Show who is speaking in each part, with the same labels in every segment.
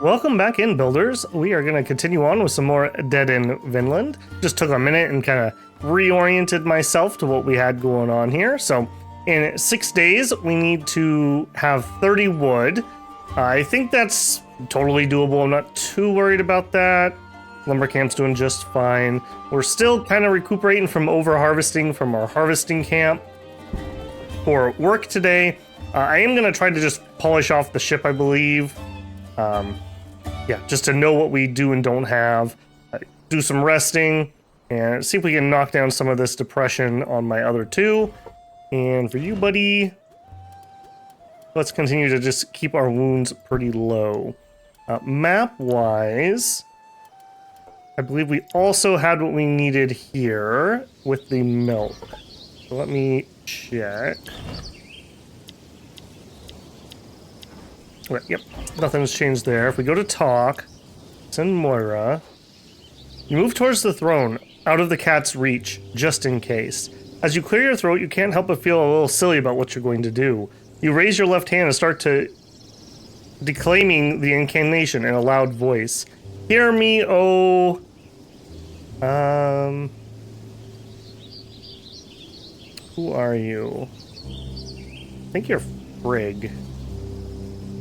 Speaker 1: Welcome back in, builders. We are going to continue on with some more Dead in Vinland. Just took a minute and kind of reoriented myself to what we had going on here. So in 6 days, we need to have 30 wood. I think that's totally doable. I'm not too worried about that. Lumber camp's doing just fine. We're still kind of recuperating from over-harvesting from our harvesting camp. For work today, I am going to try to just polish off the ship, I believe. Yeah, just to know what we do and don't have. Do some resting and see if we can knock down some of this depression on my other two. And for you, buddy, let's continue to just keep our wounds pretty low. Map-wise, I believe we also had what we needed here with the milk. So let me check. Okay, yep, nothing's changed there. If we go to talk, it's in Moira. You move towards the throne, out of the cat's reach, just in case. As you clear your throat, you can't help but feel a little silly about what you're going to do. You raise your left hand and start to declaiming the incantation in a loud voice. Hear me, oh... Who are you? I think you're Frigg.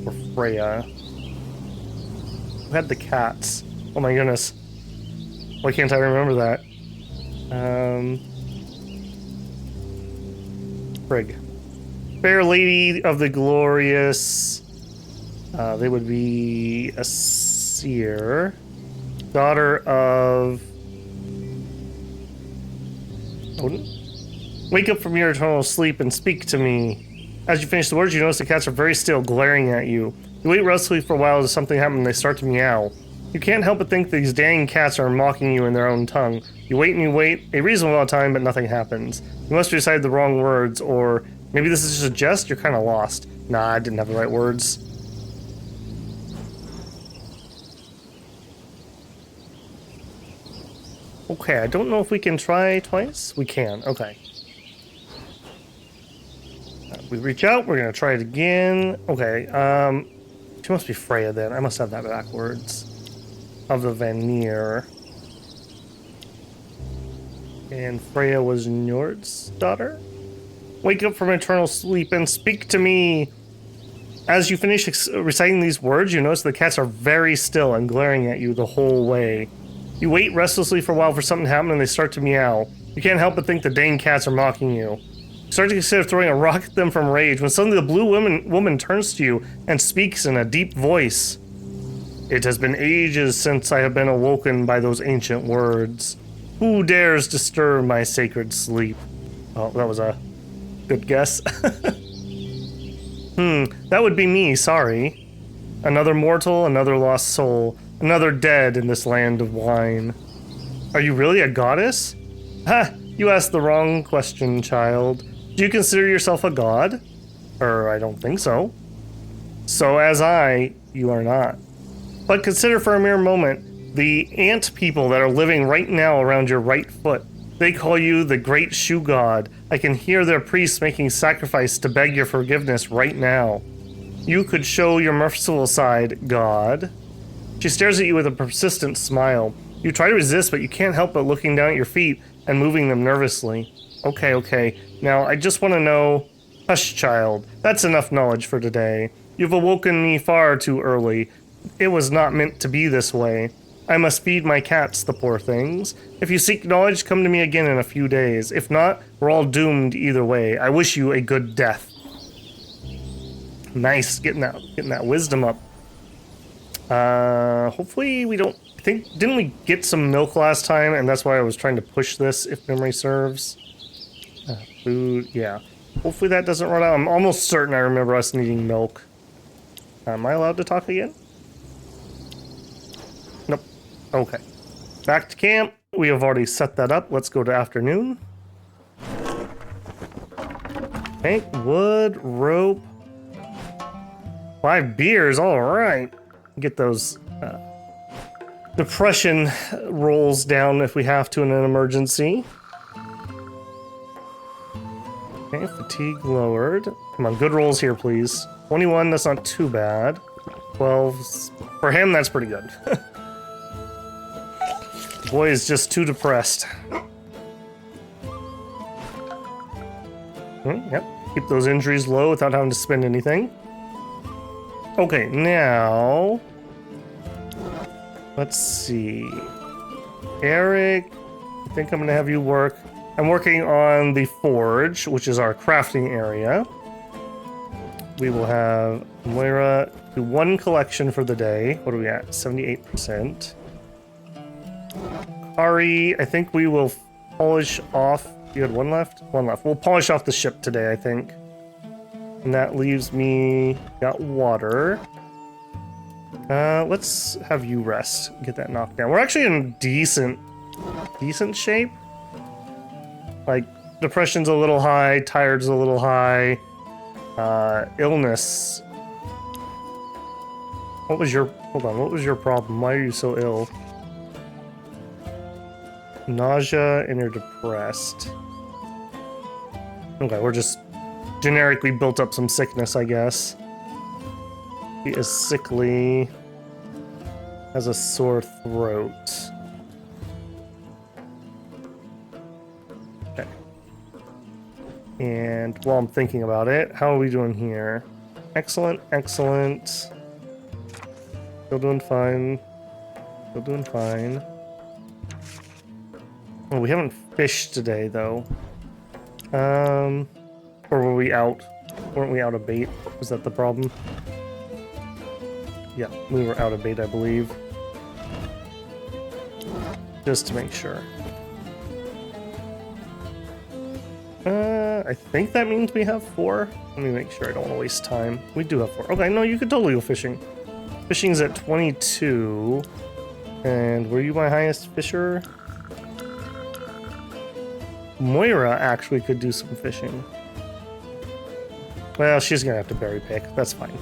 Speaker 1: Or Freya. Who had the cats? Oh my goodness. Why can't I remember that? Frigg. Fair Lady of the Glorious. They would be a seer. Daughter of Odin? Wake up from your eternal sleep and speak to me. As you finish the words, you notice the cats are very still, glaring at you. You wait restlessly for a while as something happens and they start to meow. You can't help but think these dang cats are mocking you in their own tongue. You wait and you wait, a reasonable amount of time, but nothing happens. You must have decided the wrong words, or maybe this is just a jest, you're kind of lost. Nah, I didn't have the right words. Okay, I don't know if we can try twice. We can, okay. We reach out, we're gonna try it again. Okay, she must be Freya then. I must have that backwards. Of the Vanir. And Freya was Njord's daughter? Wake up from eternal sleep and speak to me! As you finish reciting these words, you notice the cats are very still and glaring at you the whole way. You wait restlessly for a while for something to happen and they start to meow. You can't help but think the dang cats are mocking you. You start to consider throwing a rock at them from rage when suddenly the blue woman turns to you and speaks in a deep voice. It has been ages since I have been awoken by those ancient words. Who dares disturb my sacred sleep? Oh, that was a good guess. That would be me, sorry. Another mortal, another lost soul, another dead in this land of wine. Are you really a goddess? Ha! You asked the wrong question, child. Do you consider yourself a god? I don't think so. So as you are not. But consider for a mere moment the ant people that are living right now around your right foot. They call you the great shoe god. I can hear their priests making sacrifice to beg your forgiveness right now. You could show your merciful side, god. She stares at you with a persistent smile. You try to resist, but you can't help but looking down at your feet and moving them nervously. Okay. Now, I just want to know... Hush, child. That's enough knowledge for today. You've awoken me far too early. It was not meant to be this way. I must feed my cats, the poor things. If you seek knowledge, come to me again in a few days. If not, we're all doomed either way. I wish you a good death. Nice, getting that wisdom up. Hopefully we don't... Didn't we get some milk last time, and that's why I was trying to push this, if memory serves? Food, yeah. Hopefully that doesn't run out. I'm almost certain I remember us needing milk. Am I allowed to talk again? Nope. Okay. Back to camp. We have already set that up. Let's go to afternoon. Okay, wood, rope. 5 beers, alright. Get those depression rolls down if we have to in an emergency. Okay, fatigue lowered. Come on, good rolls here, please. 21, that's not too bad. 12. For him, that's pretty good. Boy is just too depressed. Yep. Keep those injuries low without having to spend anything. Okay, now... let's see. Eric, I think I'm going to have you work. I'm working on the forge, which is our crafting area. We will have Moira do 1 collection for the day. What are we at? 78%. Ari, I think we will polish off. You had 1 left? 1 left. We'll polish off the ship today, I think. And that leaves me... got water. Let's have you rest. Get that knocked down. We're actually in decent shape. Like, depression's a little high, tired's a little high. Illness. What was your... hold on, what was your problem? Why are you so ill? Nausea and you're depressed. Okay, we're just generically built up some sickness, I guess. He is sickly. Has a sore throat. Okay. And while I'm thinking about it, how are we doing here? Excellent, excellent. Still doing fine. Still doing fine. Oh, we haven't fished today, though. Or were we out? Weren't we out of bait? Was that the problem? Yeah, we were out of bait, I believe. Just to make sure. I think that means we have 4. Let me make sure I don't want to waste time. We do have 4. Okay, no, you could totally go fishing. Fishing's at 22. And were you my highest fisher? Moira actually could do some fishing. Well, she's gonna have to berry pick. That's fine.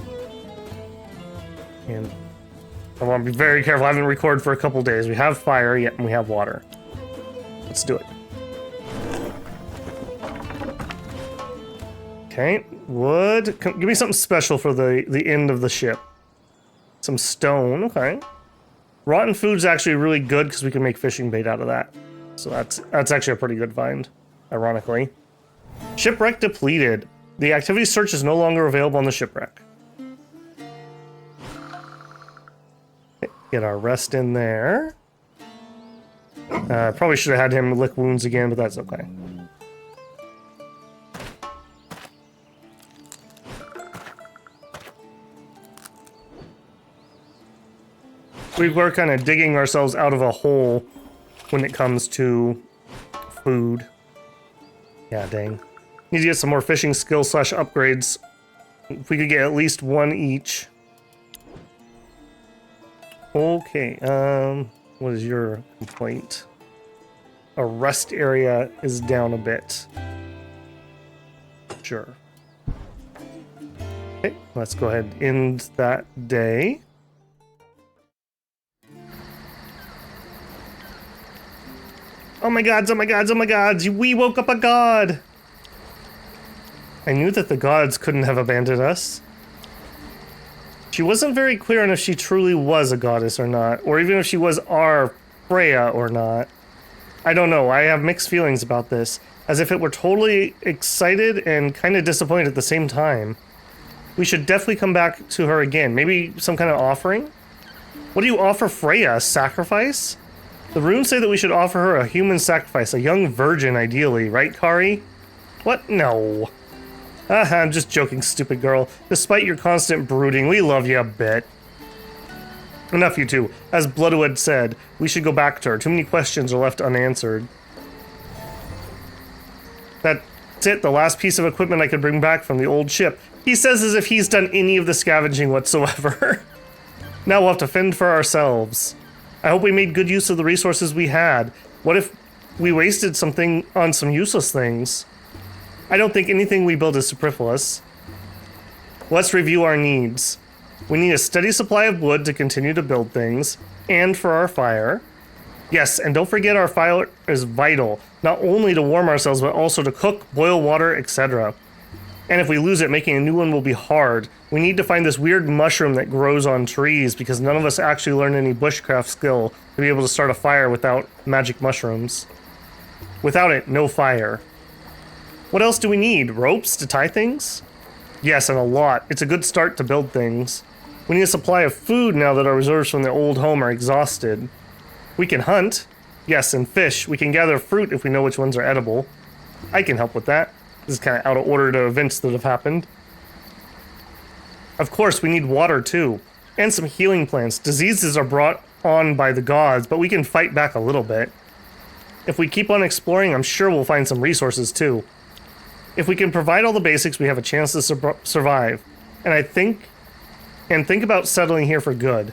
Speaker 1: And I want to be very careful. I haven't recorded for a couple days. We have fire yet, and we have water. Let's do it. Okay, wood. Give me something special for the end of the ship. Some stone. Okay. Rotten food's actually really good because we can make fishing bait out of that. So that's actually a pretty good find, ironically. Shipwreck depleted. The activity search is no longer available on the shipwreck. Get our rest in there. Probably should have had him lick wounds again, but that's okay. We were kind of digging ourselves out of a hole when it comes to food. Yeah, dang. Need to get some more fishing skills / upgrades. If we could get at least 1 each. Okay, what is your complaint? Our rest area is down a bit. Sure. Okay, let's go ahead and end that day. Oh my gods, oh my gods, oh my gods, we woke up a god! I knew that the gods couldn't have abandoned us. She wasn't very clear on if she truly was a goddess or not, or even if she was our Freya or not. I don't know, I have mixed feelings about this, as if it were totally excited and kind of disappointed at the same time. We should definitely come back to her again, maybe some kind of offering? What do you offer Freya, a sacrifice? The runes say that we should offer her a human sacrifice, a young virgin ideally, right, Kari? What? No. I'm just joking, stupid girl. Despite your constant brooding, we love you a bit. Enough, you two. As Bloodwood said, we should go back to her. Too many questions are left unanswered. That's it, the last piece of equipment I could bring back from the old ship. He says as if he's done any of the scavenging whatsoever. Now we'll have to fend for ourselves. I hope we made good use of the resources we had. What if we wasted something on some useless things? I don't think anything we build is superfluous. Let's review our needs. We need a steady supply of wood to continue to build things, and for our fire. Yes, and don't forget our fire is vital, not only to warm ourselves, but also to cook, boil water, etc. And if we lose it, making a new one will be hard. We need to find this weird mushroom that grows on trees because none of us actually learned any bushcraft skill to be able to start a fire without magic mushrooms. Without it, no fire. What else do we need? Ropes to tie things? Yes, and a lot. It's a good start to build things. We need a supply of food now that our reserves from the old home are exhausted. We can hunt. Yes, and fish. We can gather fruit if we know which ones are edible. I can help with that. This is kind of out of order to events that have happened. Of course, we need water too. And some healing plants. Diseases are brought on by the gods, but we can fight back a little bit. If we keep on exploring, I'm sure we'll find some resources too. If we can provide all the basics, we have a chance to survive. And think about settling here for good.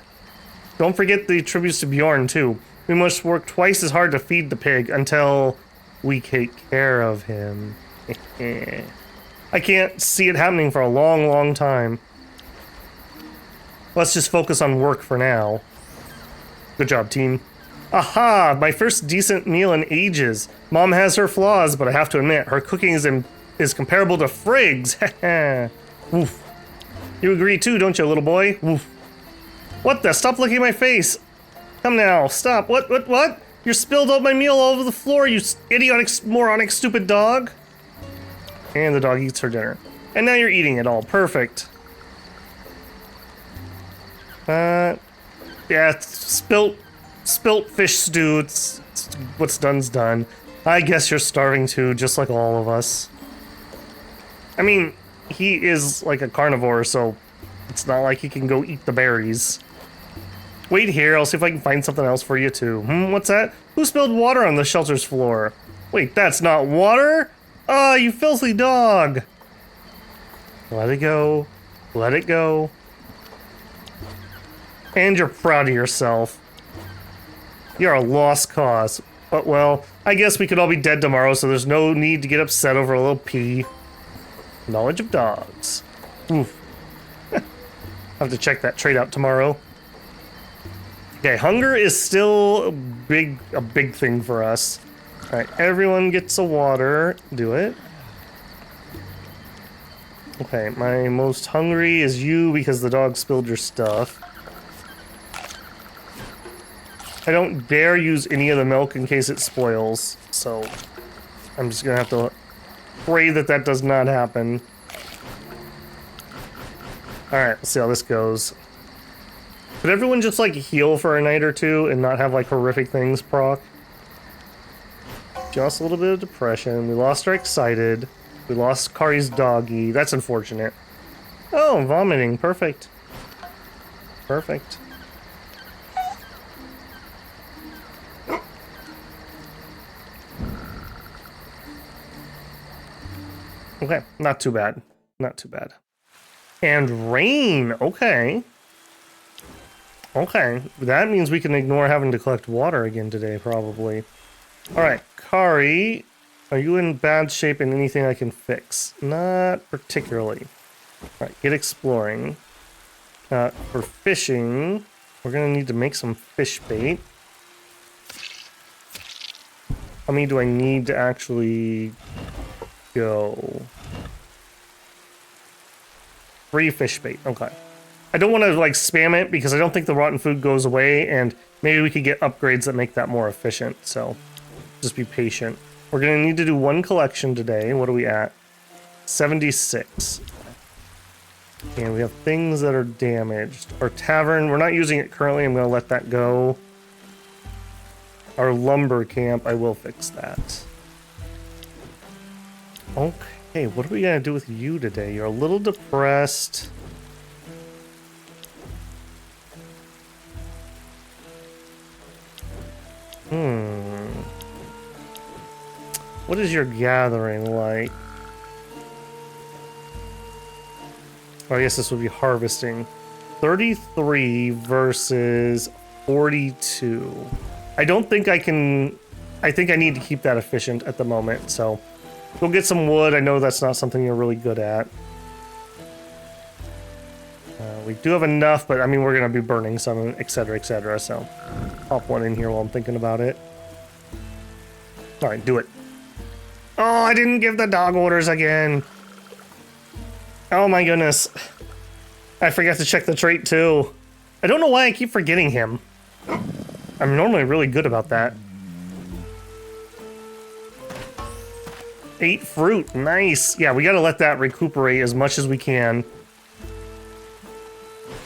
Speaker 1: Don't forget the tributes to Bjorn too. We must work twice as hard to feed the pig until we take care of him. I can't see it happening for a long, long time. Let's just focus on work for now. Good job, team. Aha! My first decent meal in ages. Mom has her flaws, but I have to admit, her cooking is comparable to Frigg's. Woof. You agree too, don't you, little boy? Woof. What the? Stop licking my face! Come now, stop. What? You spilled all my meal all over the floor, you idiotic, moronic, stupid dog. And the dog eats her dinner. And now you're eating it all. Perfect. Yeah, spilt fish stew. It's what's done's done. I guess you're starving too, just like all of us. I mean, he is like a carnivore, so it's not like he can go eat the berries. Wait here, I'll see if I can find something else for you too. What's that? Who spilled water on the shelter's floor? Wait, that's not water? Oh, you filthy dog! Let it go. Let it go. And you're proud of yourself. You're a lost cause. But well, I guess we could all be dead tomorrow, so there's no need to get upset over a little pee. Knowledge of dogs. Oof. I'll have to check that trait out tomorrow. Okay, hunger is still a big thing for us. Alright, everyone gets a water. Do it. Okay, my most hungry is you because the dog spilled your stuff. I don't dare use any of the milk in case it spoils, so I'm just gonna have to pray that that does not happen. Alright, let's see how this goes. Could everyone just like heal for a night or two and not have like horrific things proc? Just a little bit of depression. We lost our excited. We lost Kari's doggy. That's unfortunate. Oh, vomiting. Perfect. Perfect. Okay, not too bad. Not too bad. And rain. Okay. Okay, that means we can ignore having to collect water again today, probably. Alright, Kari, are you in bad shape in anything I can fix? Not particularly. Alright, get exploring. For fishing, we're gonna need to make some fish bait. How many do I need to actually go? 3 fish bait, okay. I don't want to like spam it because I don't think the rotten food goes away, and maybe we could get upgrades that make that more efficient, so just be patient. We're going to need to do 1 collection today. What are we at? 76. And we have things that are damaged. Our tavern, we're not using it currently. I'm going to let that go. Our lumber camp, I will fix that. Okay, what are we going to do with you today? You're a little depressed. What is your gathering like? Oh, I guess this would be harvesting. 33 versus 42. I don't think I can... I think I need to keep that efficient at the moment, so... Go get some wood. I know that's not something you're really good at. We do have enough, but I mean, we're going to be burning some, etc., so... Pop one in here while I'm thinking about it. Alright, do it. Oh, I didn't give the dog orders again. Oh my goodness. I forgot to check the trait too. I don't know why I keep forgetting him. I'm normally really good about that. 8 fruit, nice. Yeah, we gotta let that recuperate as much as we can.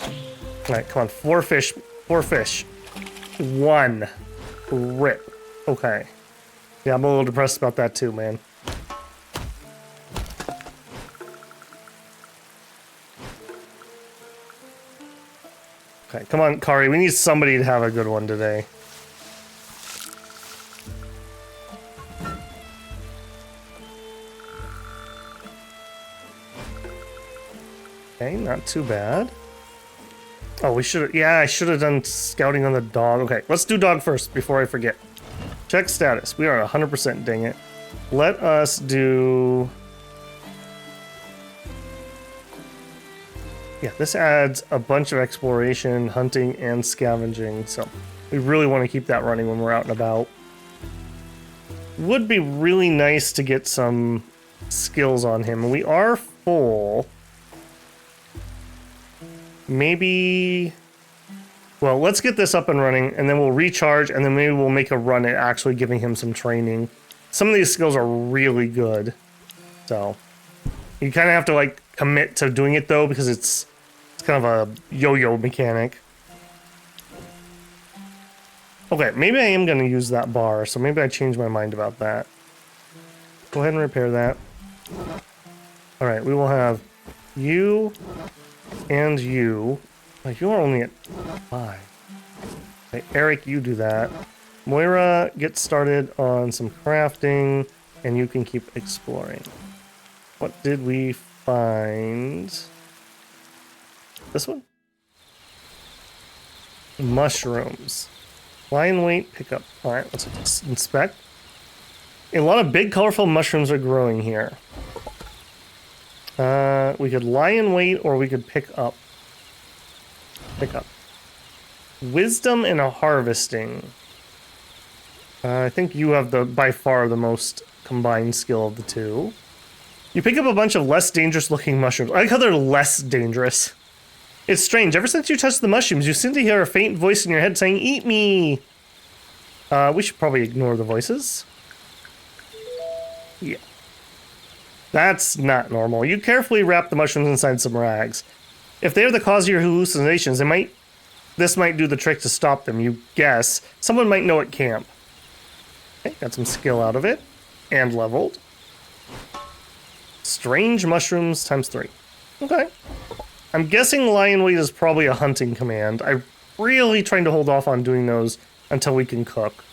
Speaker 1: All right, come on, 4 fish, 4 fish. 1. Rip. Okay. Yeah, I'm a little depressed about that too, man. Okay, come on, Kari, we need somebody to have a good one today. Okay, not too bad. Oh, we should have... Yeah, I should have done scouting on the dog. Okay, let's do dog first before I forget. Check status. We are 100%, dang it. Let us do... Yeah, this adds a bunch of exploration, hunting, and scavenging, so we really want to keep that running when we're out and about. Would be really nice to get some skills on him. We are full... Maybe... Well, let's get this up and running, and then we'll recharge, and then maybe we'll make a run at actually giving him some training. Some of these skills are really good. So, you kind of have to, like, commit to doing it, though, because it's kind of a yo-yo mechanic. Okay, maybe I am going to use that bar, so maybe I change my mind about that. Go ahead and repair that. Alright, we will have you... And you. Like, you are only at 5. Okay, Eric, you do that. Moira, get started on some crafting, and you can keep exploring. What did we find? This one? Mushrooms. Lion weight pickup. Alright, let's inspect. A lot of big, colorful mushrooms are growing here. We could lie in wait, or we could pick up. Pick up. Wisdom and a harvesting. I think you have the by far the most combined skill of the two. You pick up a bunch of less dangerous looking mushrooms. I like how they're less dangerous. It's strange. Ever since you touched the mushrooms, you seem to hear a faint voice in your head saying, "Eat me!" We should probably ignore the voices. Yeah. That's not normal. You carefully wrap the mushrooms inside some rags. If they are the cause of your hallucinations, this might do the trick to stop them, you guess. Someone might know at camp. Okay, got some skill out of it. And leveled. Strange mushrooms times 3. Okay. I'm guessing lion weight is probably a hunting command. I'm really trying to hold off on doing those until we can cook.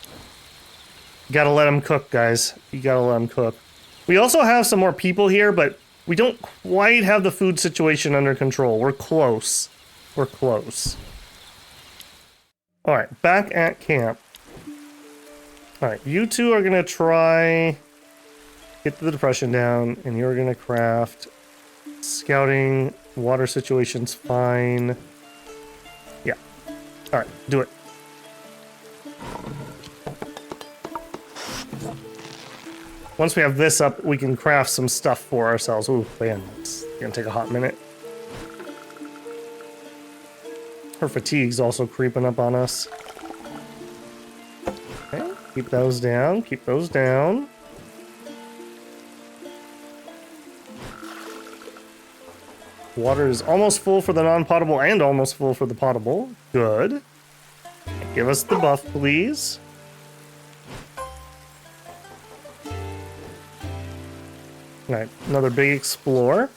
Speaker 1: You gotta let them cook, guys. You gotta let them cook. We also have some more people here, but we don't quite have the food situation under control. We're close. We're close. Alright, back at camp. Alright, you two are gonna try... Get the depression down, and you're gonna craft... Scouting, water situation's fine. Yeah. Alright, do it. Once we have this up, we can craft some stuff for ourselves. Ooh, man, it's gonna take a hot minute. Her fatigue's also creeping up on us. Okay, keep those down, keep those down. Water is almost full for the non-potable and almost full for the potable. Good. Give us the buff, please. Alright, another big explore.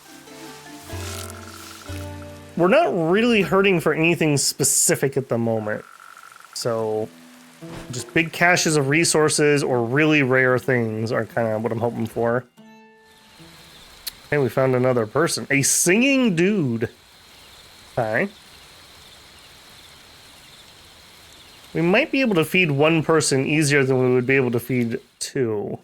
Speaker 1: We're not really hurting for anything specific at the moment. So, just big caches of resources or really rare things are kind of what I'm hoping for. Okay, we found another person. A singing dude. Okay. We might be able to feed one person easier than we would be able to feed 2.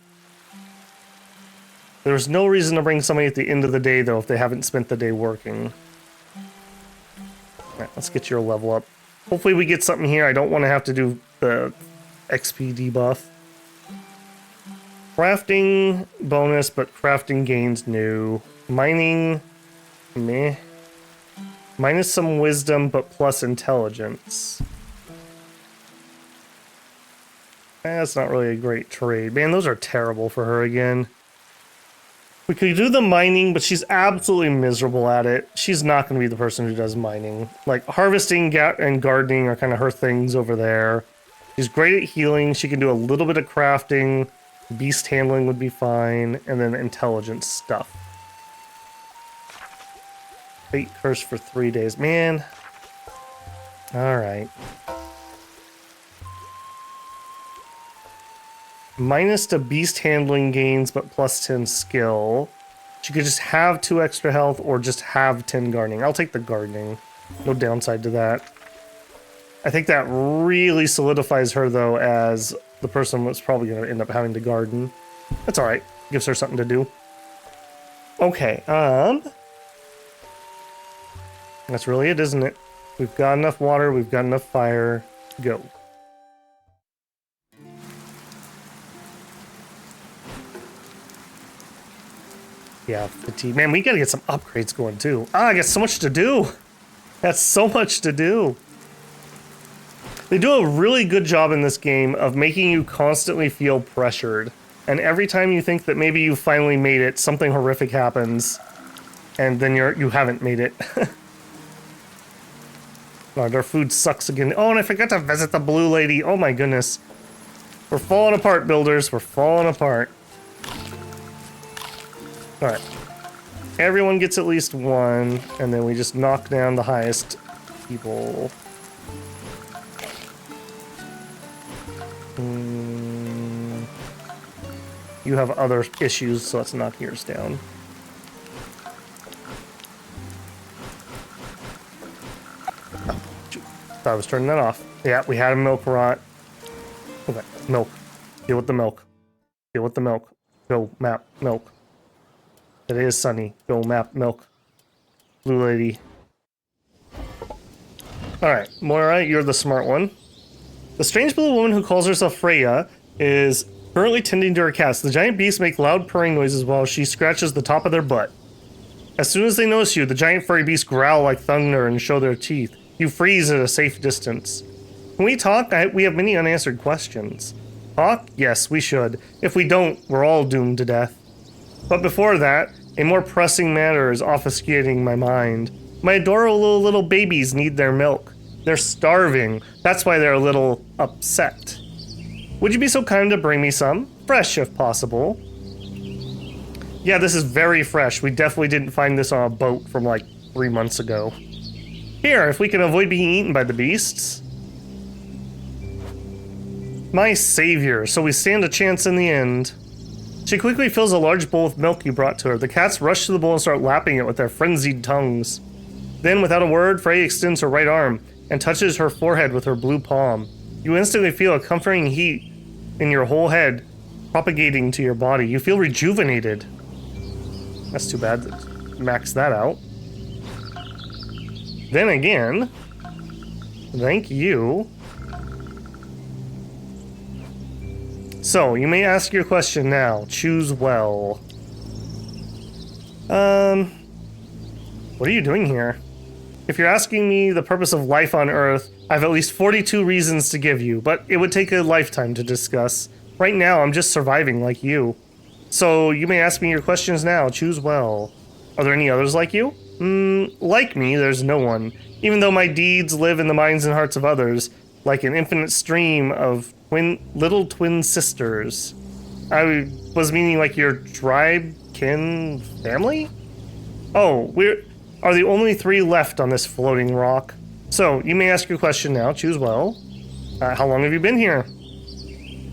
Speaker 1: There's no reason to bring somebody at the end of the day, though, if they haven't spent the day working. Alright, let's get your level up. Hopefully we get something here. I don't want to have to do the XP debuff. Crafting bonus, but crafting gains new. Mining Meh. Minus some wisdom, but plus intelligence. That's not really a great trade. Man, those are terrible for her again. We could do the mining, but she's absolutely miserable at it. She's not going to be the person who does mining. Like, harvesting and gardening are kind of her things over there. She's great at healing. She can do a little bit of crafting. Beast handling would be fine. And then intelligence stuff. Fate curse for 3 days. Man. Alright. Minus to beast handling gains, but plus 10 skill. She could just have 2 extra health or just have 10 gardening. I'll take the gardening. No downside to that. I think that really solidifies her, though, as the person that's probably going to end up having to garden. That's alright. Gives her something to do. Okay, that's really it, isn't it? We've got enough water, we've got enough fire. Go. Yeah, fatigue. Man, we gotta get some upgrades going, too. Ah, I got so much to do! That's so much to do! They do a really good job in this game of making you constantly feel pressured. And every time you think that maybe you finally made it, something horrific happens. And then you haven't made it. God, our food sucks again. Oh, and I forgot to visit the blue lady. Oh my goodness. We're falling apart, builders. We're falling apart. Alright. Everyone gets at least one, and then we just knock down the highest people. You have other issues, so let's knock yours down. Oh, thought I was turning that off. Yeah, we had a milk rot. Okay, milk. Deal with the milk. Deal with the milk. Go, map, milk. Today is sunny. Go, map, milk. Blue lady. Alright, Moira, you're the smart one. The strange blue woman who calls herself Freya is currently tending to her cats. The giant beasts make loud purring noises while she scratches the top of their butt. As soon as they notice you, the giant furry beasts growl like thunder and show their teeth. You freeze at a safe distance. Can we talk? We have many unanswered questions. Talk? Yes, we should. If we don't, we're all doomed to death. But before that, a more pressing matter is obfuscating my mind. My adorable little babies need their milk. They're starving. That's why they're a little upset. Would you be so kind to bring me some? Fresh, if possible. Yeah, this is very fresh. We definitely didn't find this on a boat from like 3 months ago. Here, if we can avoid being eaten by the beasts. My savior, so we stand a chance in the end. She quickly fills a large bowl with milk you brought to her. The cats rush to the bowl and start lapping it with their frenzied tongues. Then, without a word, Frey extends her right arm and touches her forehead with her blue palm. You instantly feel a comforting heat in your whole head propagating to your body. You feel rejuvenated. That's too bad. Max that out. Then again, thank you. So, you may ask your question now. Choose well. What are you doing here? If you're asking me the purpose of life on Earth, I have at least 42 reasons to give you, but it would take a lifetime to discuss. Right now, I'm just surviving like you. So, you may ask me your questions now. Choose well. Are there any others like you? Like me, there's no one. Even though my deeds live in the minds and hearts of others, like an infinite stream of little twin sisters. I was meaning like your tribe, kin, family? Oh, we are the only 3 left on this floating rock. So, you may ask your question now. Choose well. How long have you been here?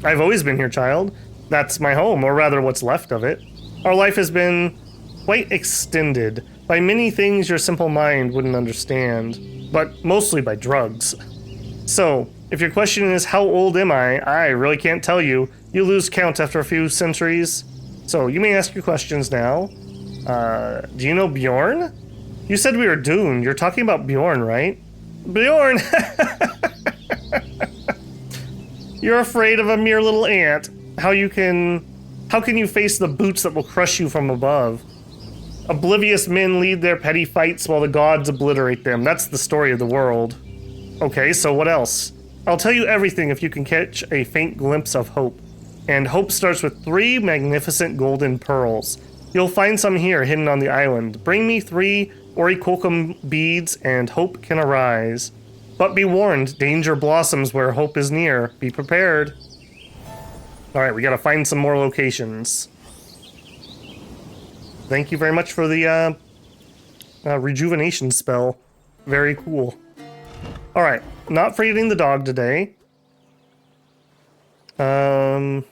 Speaker 1: I've always been here, child. That's my home, or rather what's left of it. Our life has been quite extended by many things your simple mind wouldn't understand, but mostly by drugs. So, if your question is how old am I really can't tell you. You lose count after a few centuries. So, you may ask your questions now. Do you know Bjorn? You said we were doomed. You're talking about Bjorn, right? Bjorn! You're afraid of a mere little ant. How can you face the boots that will crush you from above? Oblivious men lead their petty fights while the gods obliterate them. That's the story of the world. Okay, so what else? I'll tell you everything if you can catch a faint glimpse of hope. And hope starts with 3 magnificent golden pearls. You'll find some here hidden on the island. Bring me 3 Oricokum beads and hope can arise. But be warned, danger blossoms where hope is near. Be prepared. Alright, we gotta find some more locations. Thank you very much for the rejuvenation spell. Very cool. Alright, not feeding the dog today. I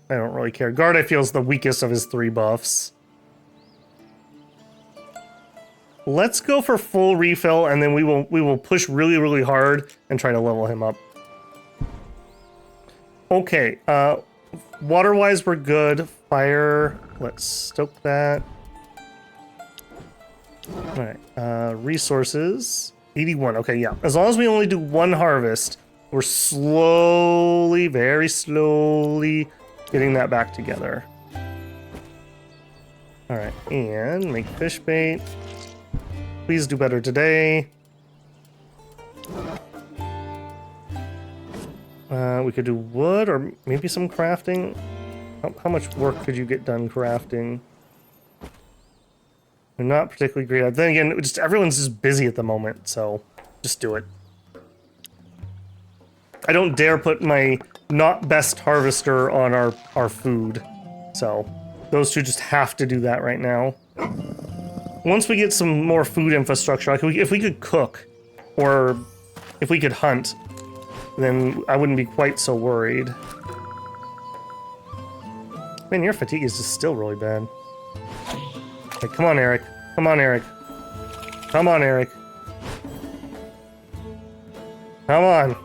Speaker 1: don't really care. Guard, I feel, is the weakest of his 3 buffs. Let's go for full refill, and then we will push really, really hard and try to level him up. Okay, water-wise, we're good. Fire, let's stoke that. Alright, resources. 81, okay, yeah. As long as we only do 1 harvest, we're slowly, very slowly getting that back together. Alright, and make fish bait. Please do better today. We could do wood or maybe some crafting. How much work could you get done crafting? They're not particularly great. Then again, just everyone's just busy at the moment, so just do it. I don't dare put my not best harvester on our food. So those 2 just have to do that right now. Once we get some more food infrastructure, like if we could cook or if we could hunt, then I wouldn't be quite so worried. Man, your fatigue is just still really bad. Hey, come on, Eric. Come on, Eric. Come on, Eric. Come on.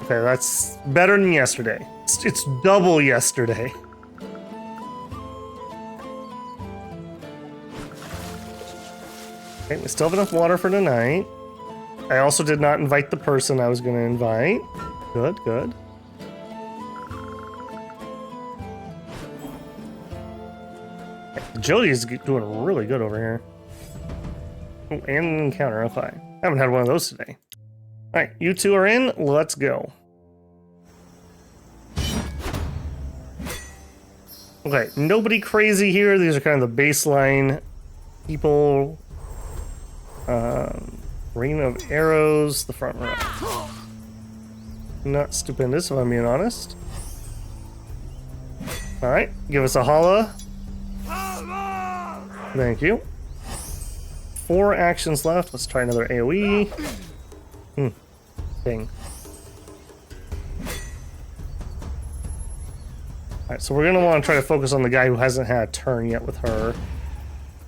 Speaker 1: Okay, that's better than yesterday. It's double yesterday. Okay, we still have enough water for tonight. I also did not invite the person I was going to invite. Good, good. Jody's doing really good over here. Oh, and an encounter, okay. I haven't had one of those today. Alright, you 2 are in. Let's go. Okay, nobody crazy here. These are kind of the baseline people. Ring of arrows, the front row. Not stupendous, if I'm being honest. Alright, give us a holla. Thank you. 4 actions left. Let's try another AoE. Dang. Alright, so we're gonna want to try to focus on the guy who hasn't had a turn yet with her.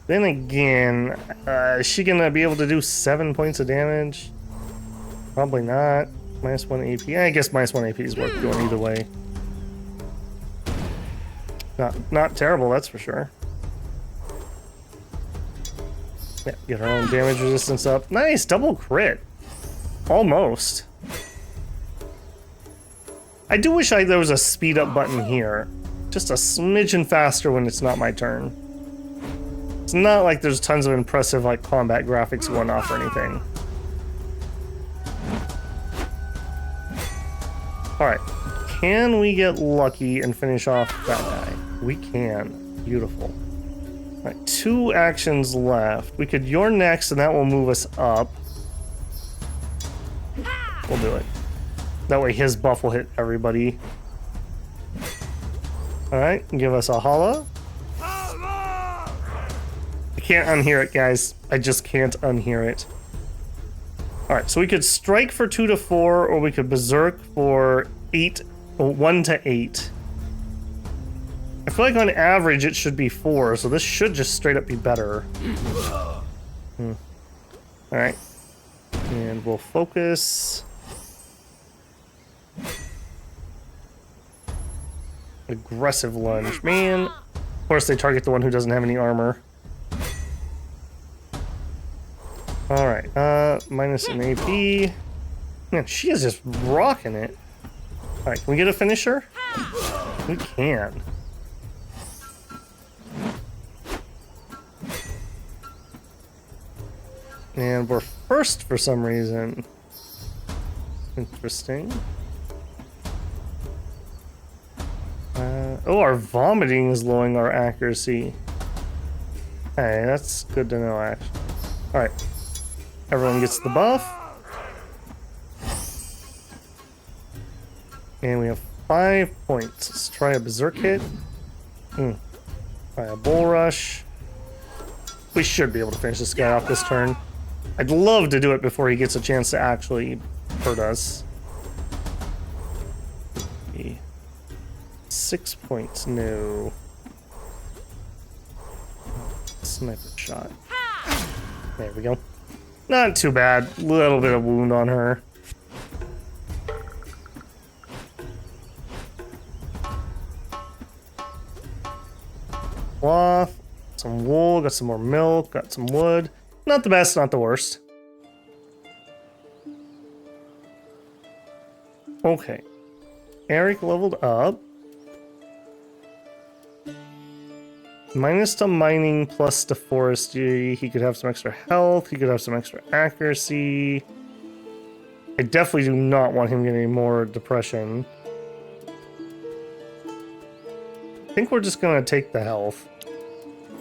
Speaker 1: Then again, is she gonna be able to do 7 points of damage? Probably not. -1 AP. I guess -1 AP is worth doing either way. Not terrible, that's for sure. Yeah, get her own damage resistance up. Nice, double crit. Almost. I do wish there was a speed up button here. Just a smidgen faster when it's not my turn. It's not like there's tons of impressive like combat graphics going off or anything. Alright. Can we get lucky and finish off that guy? We can. Beautiful. Alright, 2 actions left. We could You're next and that will move us up. We'll do it. That way his buff will hit everybody. Alright, give us a holla. I can't unhear it, guys. I just can't unhear it. Alright, so we could strike for 2 to 4, or we could berserk for 1 to 8. I feel like on average it should be 4, so this should just straight up be better. Alright. And we'll focus. Aggressive lunge. Man. Of course they target the one who doesn't have any armor. Alright, minus an AP. Man, she is just rocking it. Alright, can we get a finisher? We can. And we're first for some reason. Interesting. Oh, our vomiting is lowering our accuracy. Hey, that's good to know, actually. Alright. Everyone gets the buff. And we have 5 points. Let's try a berserk hit. Try a bull rush. We should be able to finish this guy off this turn. I'd love to do it before he gets a chance to actually hurt us. 6 points, no. Sniper shot. There we go. Not too bad. Little bit of wound on her. Cloth, some wool, got some more milk, got some wood. Not the best, not the worst. Okay. Eric leveled up. Minus to mining, plus to forestry. He could have some extra health. He could have some extra accuracy. I definitely do not want him getting more depression. I think we're just gonna take the health.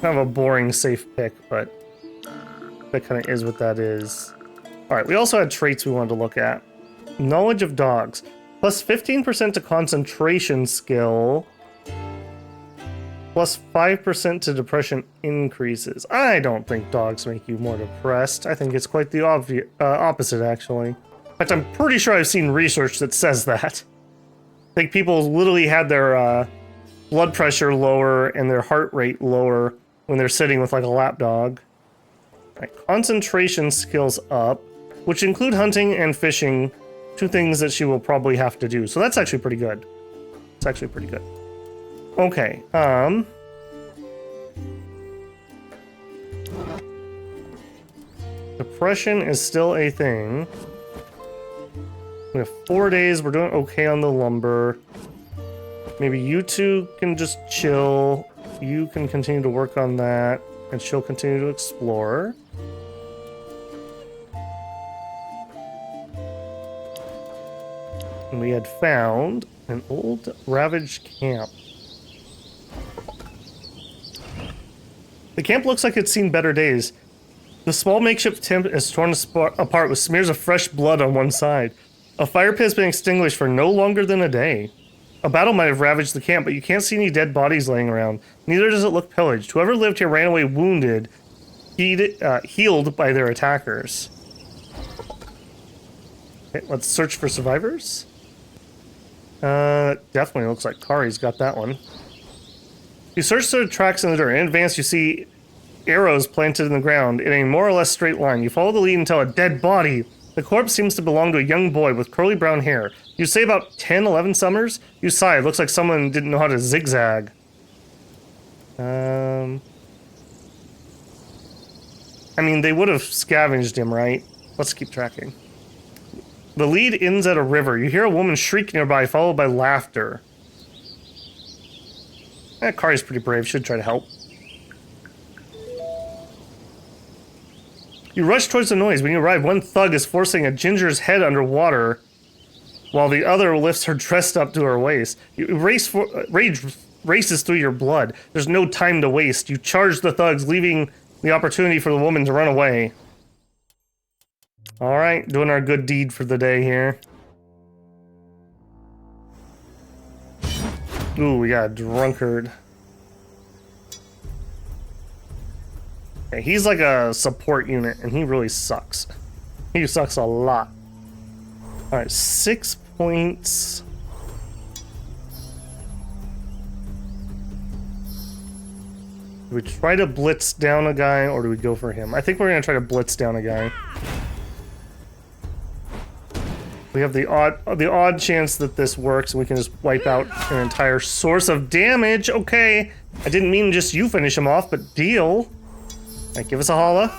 Speaker 1: Kind of a boring safe pick, but that kind of is what that is. Alright, we also had traits we wanted to look at. Knowledge of dogs. Plus 15% to concentration skill. Plus 5% to depression increases. I don't think dogs make you more depressed. I think it's quite the opposite, actually. In fact, I'm pretty sure I've seen research that says that. I think people literally had their blood pressure lower and their heart rate lower when they're sitting with like a lap dog. Right, concentration skills up, which include hunting and fishing, 2 things that she will probably have to do. So that's actually pretty good. It's actually pretty good. Okay, depression is still a thing. We have 4 days, we're doing okay on the lumber. Maybe you two can just chill. You can continue to work on that, and she'll continue to explore. And we had found an old ravaged camp. The camp looks like it's seen better days. The small makeshift tent is torn apart with smears of fresh blood on one side. A fire pit has been extinguished for no longer than a day. A battle might have ravaged the camp, but you can't see any dead bodies laying around. Neither does it look pillaged. Whoever lived here ran away wounded, healed by their attackers. Okay, let's search for survivors. Definitely looks like Kari's got that one. You search the tracks in the dirt. In advance, you see arrows planted in the ground in a more or less straight line. You follow the lead until a dead body. The corpse seems to belong to a young boy with curly brown hair. You say about 10, 11 summers? You sigh. It looks like someone didn't know how to zigzag. I mean, they would have scavenged him, right? Let's keep tracking. The lead ends at a river. You hear a woman shriek nearby, followed by laughter. Kari's pretty brave. Should try to help. You rush towards the noise. When you arrive, one thug is forcing a ginger's head underwater, while the other lifts her dressed up to her waist. Rage races through your blood. There's no time to waste. You charge the thugs, leaving the opportunity for the woman to run away. Alright, doing our good deed for the day here. Ooh, we got a drunkard. Okay, he's like a support unit, and he really sucks. He sucks a lot. Alright, 6 points. Do we try to blitz down a guy, or do we go for him? I think we're gonna try to blitz down a guy. We have the odd chance that this works, and we can just wipe out an entire source of damage. Okay, I didn't mean just you finish him off, but deal. Alright, give us a holla.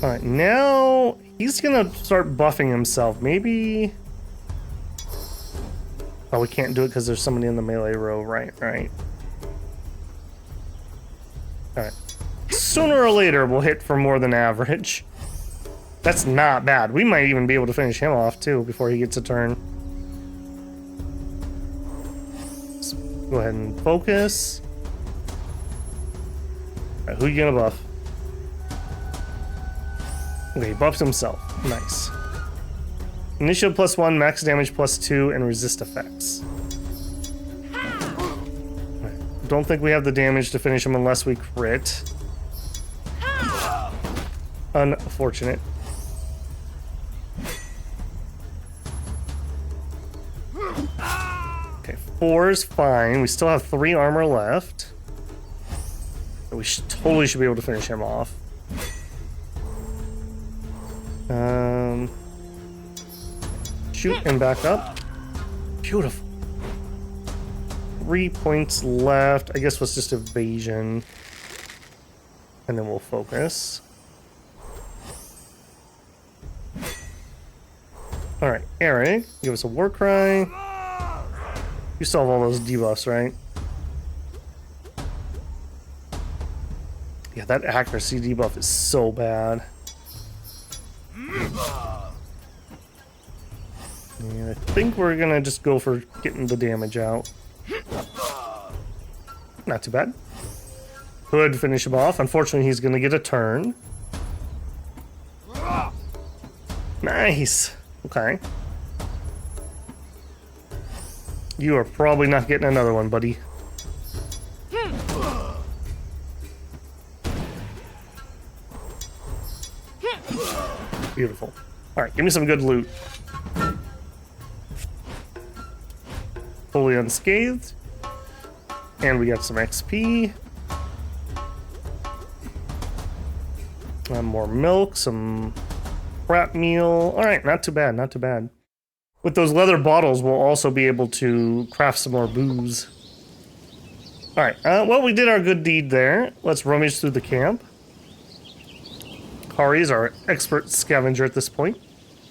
Speaker 1: Alright, now he's gonna start buffing himself. Maybe... Oh, we can't do it because there's somebody in the melee row. Right. Alright. sooner or later we'll hit for more than average. That's not bad. We might even be able to finish him off too before he gets a turn. Let's go ahead and focus. All right, who you gonna buff? Okay, he buffs himself. Nice. Initial +1, max damage +2, and resist effects. Right. Don't think we have the damage to finish him unless we crit. Unfortunate. Okay, 4 is fine. We still have 3 armor left. We totally should be able to finish him off. Shoot and back up. Beautiful. 3 points left. I guess was just evasion. And then we'll focus. Alright, Eric, give us a war cry. You still have all those debuffs, right? Yeah, that accuracy debuff is so bad. And I think we're gonna just go for getting the damage out. Not too bad. Could finish him off. Unfortunately, he's gonna get a turn. Nice. Okay. You are probably not getting another one, buddy. Beautiful. Alright, give me some good loot. Fully unscathed. And we got some XP. More milk, some crap meal. Alright, not too bad, not too bad. With those leather bottles, we'll also be able to craft some more booze. Alright, well, we did our good deed there. Let's rummage through the camp. Kari is our expert scavenger at this point.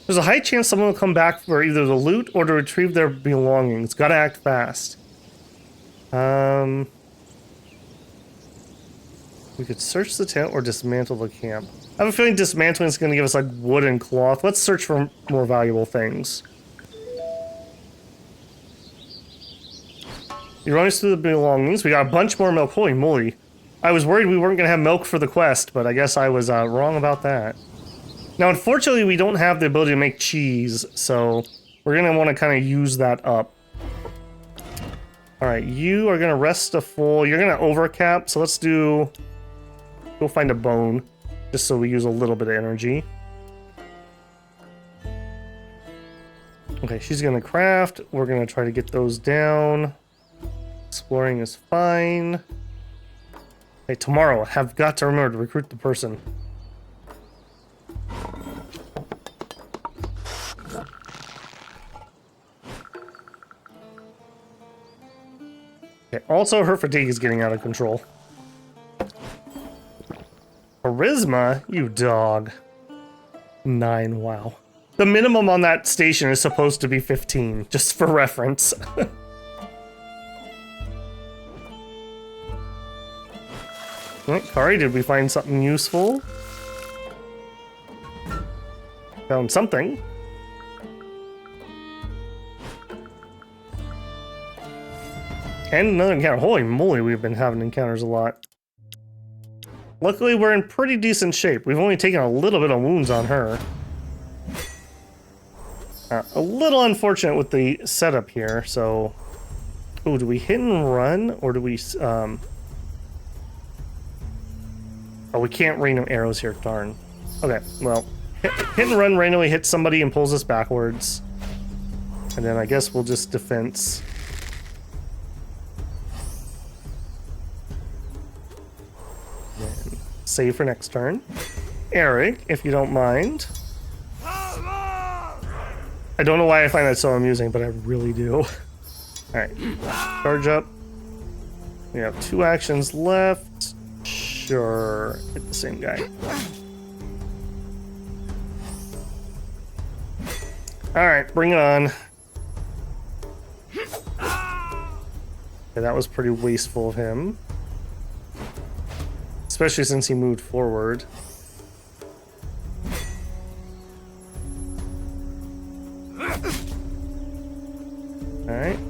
Speaker 1: There's a high chance someone will come back for either the loot or to retrieve their belongings. Gotta act fast. We could search the tent or dismantle the camp. I have a feeling dismantling is going to give us like wood and cloth. Let's search for more valuable things. You run us through the belongings. We got a bunch more milk. Holy moly. I was worried we weren't going to have milk for the quest, but I guess I was wrong about that. Now, unfortunately, we don't have the ability to make cheese, so we're going to want to kind of use that up. Alright, you are going to rest a full... You're going to overcap, so let's do... Go find a bone, just so we use a little bit of energy. Okay, she's going to craft. We're going to try to get those down. Exploring is fine. Hey, tomorrow, I have got to remember to recruit the person. Okay, also her fatigue is getting out of control. Charisma? You dog. 9, wow. The minimum on that station is supposed to be 15, just for reference. Alright, Kari, did we find something useful? Found something. And another encounter. Holy moly, we've been having encounters a lot. Luckily, we're in pretty decent shape. We've only taken a little bit of wounds on her. A little unfortunate with the setup here, so... Oh, do we hit and run, or do we... Oh, we can't rain arrows here, darn. Okay, well, hit and run randomly hits somebody and pulls us backwards. And then I guess we'll just defense. Then save for next turn. Eric, if you don't mind. I don't know why I find that so amusing, but I really do. Alright, charge up. We have 2 actions left. Sure, hit the same guy. Alright, bring it on. Okay, that was pretty wasteful of him. especially since he moved forward. Alright.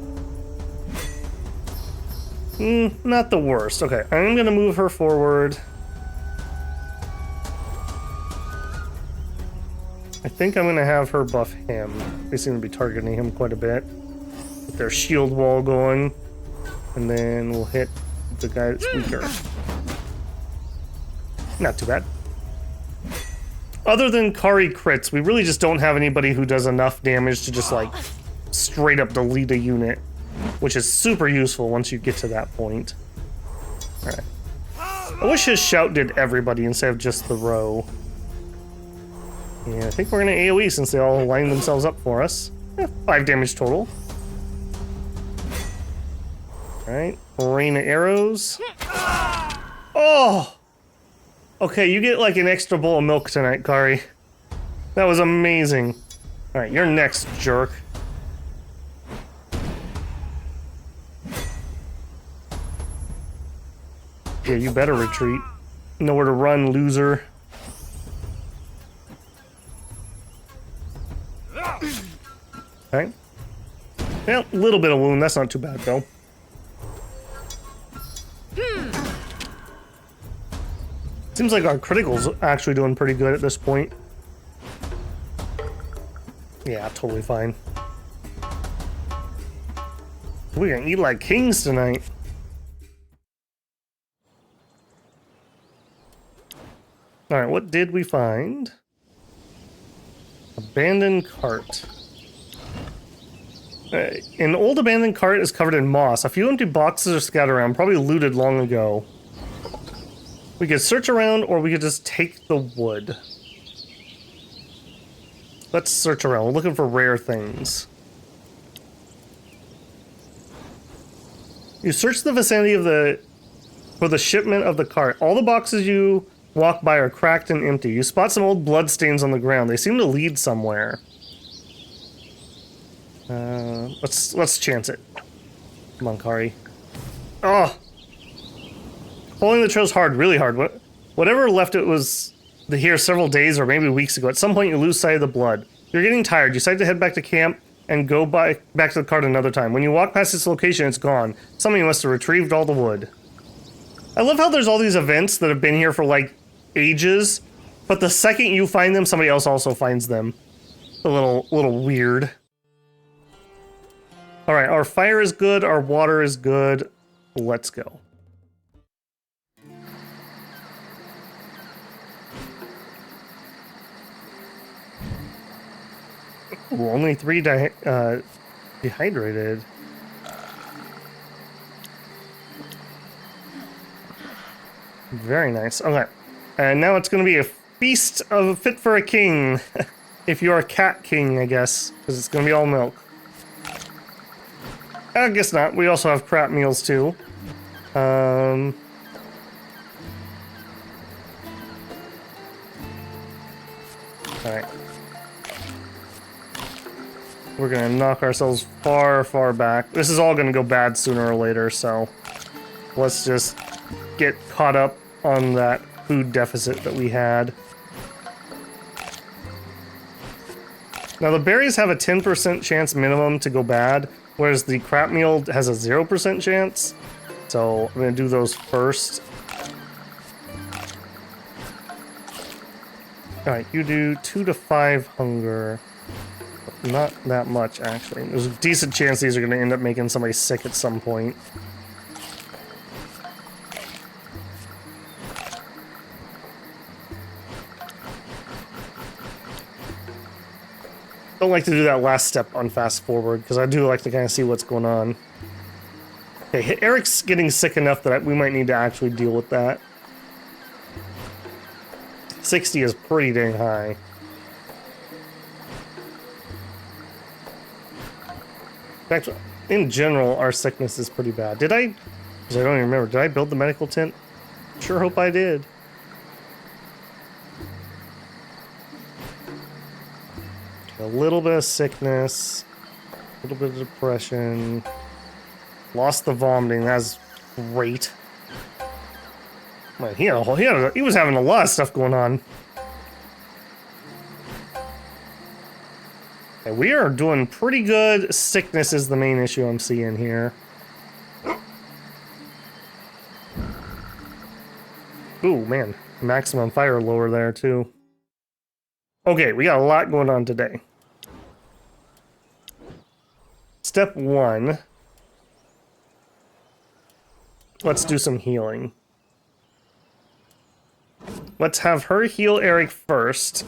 Speaker 1: Not the worst. Okay, I'm gonna move her forward. I think I'm gonna have her buff him. They seem to be targeting him quite a bit. Get their shield wall going. And then we'll hit the guy that's weaker. Not too bad. Other than Kari crits, we really just don't have anybody who does enough damage to just like straight up delete a unit, which is super useful once you get to that point. Alright. I wish his shout did everybody instead of just the row. Yeah, I think we're gonna AoE since they all line themselves up for us. 5 damage total. Alright, rain of arrows. Oh! Okay, you get like an extra bowl of milk tonight, Kari. That was amazing. Alright, you're next, jerk. Yeah, you better retreat. Nowhere to run, loser. Okay. Well, a little bit of wound, that's not too bad though. Seems like our critical's actually doing pretty good at this point. Yeah, totally fine. We're gonna eat like kings tonight. Alright, what did we find? Abandoned cart. An old abandoned cart is covered in moss. A few empty boxes are scattered around, probably looted long ago. We could search around, or we could just take the wood. Let's search around. We're looking for rare things. You search the vicinity of for the shipment of the cart. All the boxes you walk by are cracked and empty. You spot some old bloodstains on the ground. They seem to lead somewhere. Let's chance it. Come on, Kari. Oh! Pulling the trail's hard, really hard. Whatever left it was here several days or maybe weeks ago. At some point you lose sight of the blood. You're getting tired. You decide to head back to camp and go back to the cart another time. When you walk past its location, it's gone. Somebody must have retrieved all the wood. I love how there's all these events that have been here for like ages, but the second you find them, somebody else also finds them. A little weird. Alright, our fire is good, our water is good. Let's go. Ooh, only 3 dehydrated. Very nice. Okay. And now it's going to be a feast of fit for a king. If you're a cat king, I guess. Because it's going to be all milk. I guess not. We also have crap meals, too. Alright. We're going to knock ourselves far, far back. This is all going to go bad sooner or later, so... let's just get caught up on that food deficit that we had. Now the berries have a 10% chance minimum to go bad, whereas the crap meal has a 0% chance. So I'm going to do those first. Alright, you do 2 to 5 hunger. Not that much, actually. There's a decent chance these are going to end up making somebody sick at some point. Don't like to do that last step on fast forward, because I do like to kind of see what's going on. Okay, Eric's getting sick enough that we might need to actually deal with that. 60 is pretty dang high. In fact, in general, our sickness is pretty bad. Did I? Because I don't even remember. Did I build the medical tent? Sure hope I did. A little bit of sickness, a little bit of depression, lost the vomiting, that's great. Man, he was having a lot of stuff going on. Okay, we are doing pretty good. Sickness is the main issue I'm seeing here. Ooh, man. Maximum fire lower there, too. Okay, we got a lot going on today. Step 1. Let's do some healing. Let's have her heal Eric first.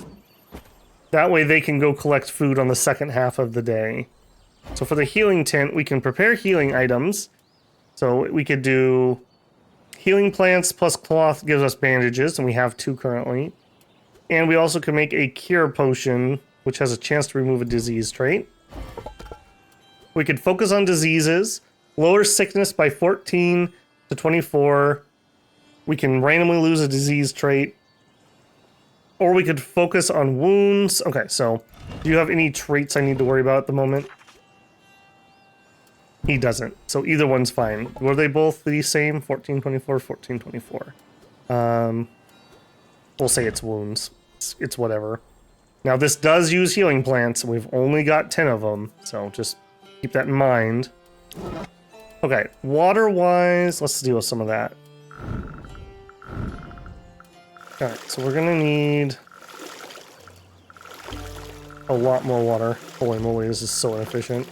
Speaker 1: That way they can go collect food on the second half of the day. So for the healing tent, we can prepare healing items. So we could do healing plants plus cloth gives us bandages, and we have 2 currently. And we also can make a cure potion, which has a chance to remove a disease trait. We could focus on diseases, lower sickness by 14 to 24. We can randomly lose a disease trait. Or we could focus on wounds. Okay, so do you have any traits I need to worry about at the moment? He doesn't. So either one's fine. Were they both the same? 14, 24, 14, 24. We'll say it's wounds. It's whatever. Now this does use healing plants. We've only got 10 of them. So just keep that in mind. Okay, water-wise, let's deal with some of that. Alright, so we're gonna need a lot more water. Holy moly, this is so inefficient.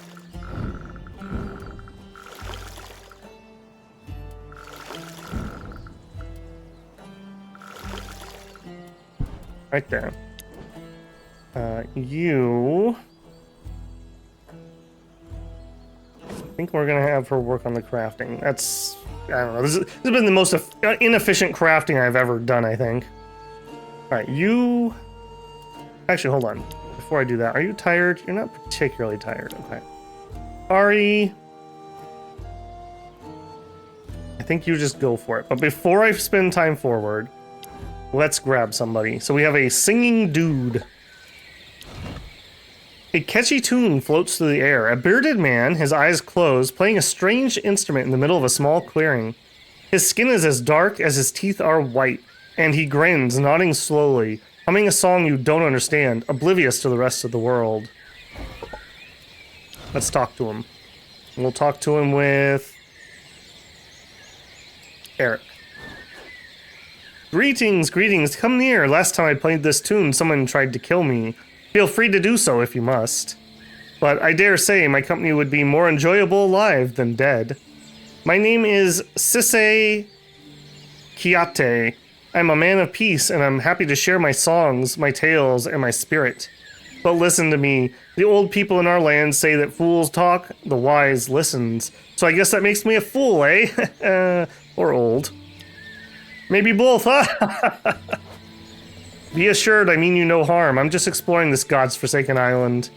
Speaker 1: Right there. You... I think we're gonna have her work on the crafting. That's... I don't know. This has been the most inefficient crafting I've ever done, I think. Alright, you... Actually, hold on. Before I do that, are you tired? You're not particularly tired. Okay. Ari... I think you just go for it. But before I spend time forward, let's grab somebody. So we have a singing dude. A catchy tune floats through the air. A bearded man, his eyes closed, playing a strange instrument in the middle of a small clearing. His skin is as dark as his teeth are white, and he grins, nodding slowly, humming a song you don't understand, oblivious to the rest of the world. Let's talk to him. We'll talk to him with Eric. Greetings, greetings, come near. Last time I played this tune, someone tried to kill me. Feel free to do so if you must. But I dare say my company would be more enjoyable alive than dead. My name is Sisse Kiate. I'm a man of peace, and I'm happy to share my songs, my tales, and my spirit. But listen to me. The old people in our land say that fools talk, the wise listens. So I guess that makes me a fool, eh? Or old. Maybe both, huh? Be assured I mean you no harm. I'm just exploring this god's forsaken island.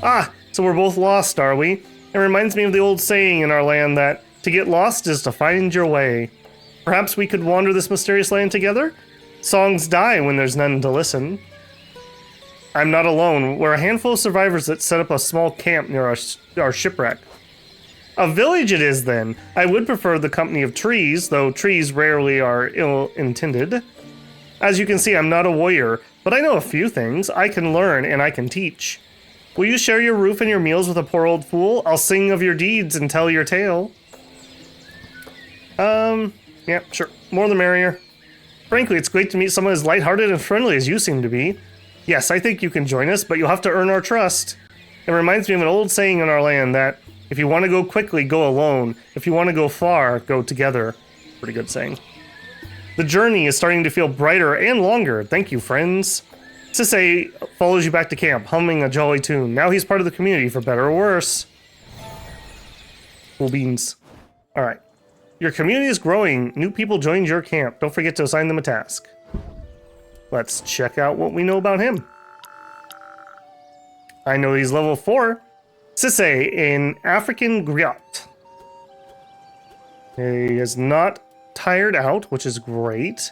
Speaker 1: Ah, so we're both lost, are we? It reminds me of the old saying in our land that to get lost is to find your way. Perhaps we could wander this mysterious land together? Songs die when there's none to listen. I'm not alone. We're a handful of survivors that set up a small camp near our shipwreck. A village it is, then. I would prefer the company of trees, though trees rarely are ill-intended. As you can see, I'm not a warrior, but I know a few things. I can learn, and I can teach. Will you share your roof and your meals with a poor old fool? I'll sing of your deeds and tell your tale. Yeah, sure. More the merrier. Frankly, it's great to meet someone as lighthearted and friendly as you seem to be. Yes, I think you can join us, but you'll have to earn our trust. It reminds me of an old saying in our land that if you want to go quickly, go alone. If you want to go far, go together. Pretty good saying. The journey is starting to feel brighter and longer. Thank you, friends. Sisse follows you back to camp, humming a jolly tune. Now he's part of the community, for better or worse. Cool beans. All right. Your community is growing. New people joined your camp. Don't forget to assign them a task. Let's check out what we know about him. I know he's level 4. Sisse, an African griot. He is not tired out, which is great.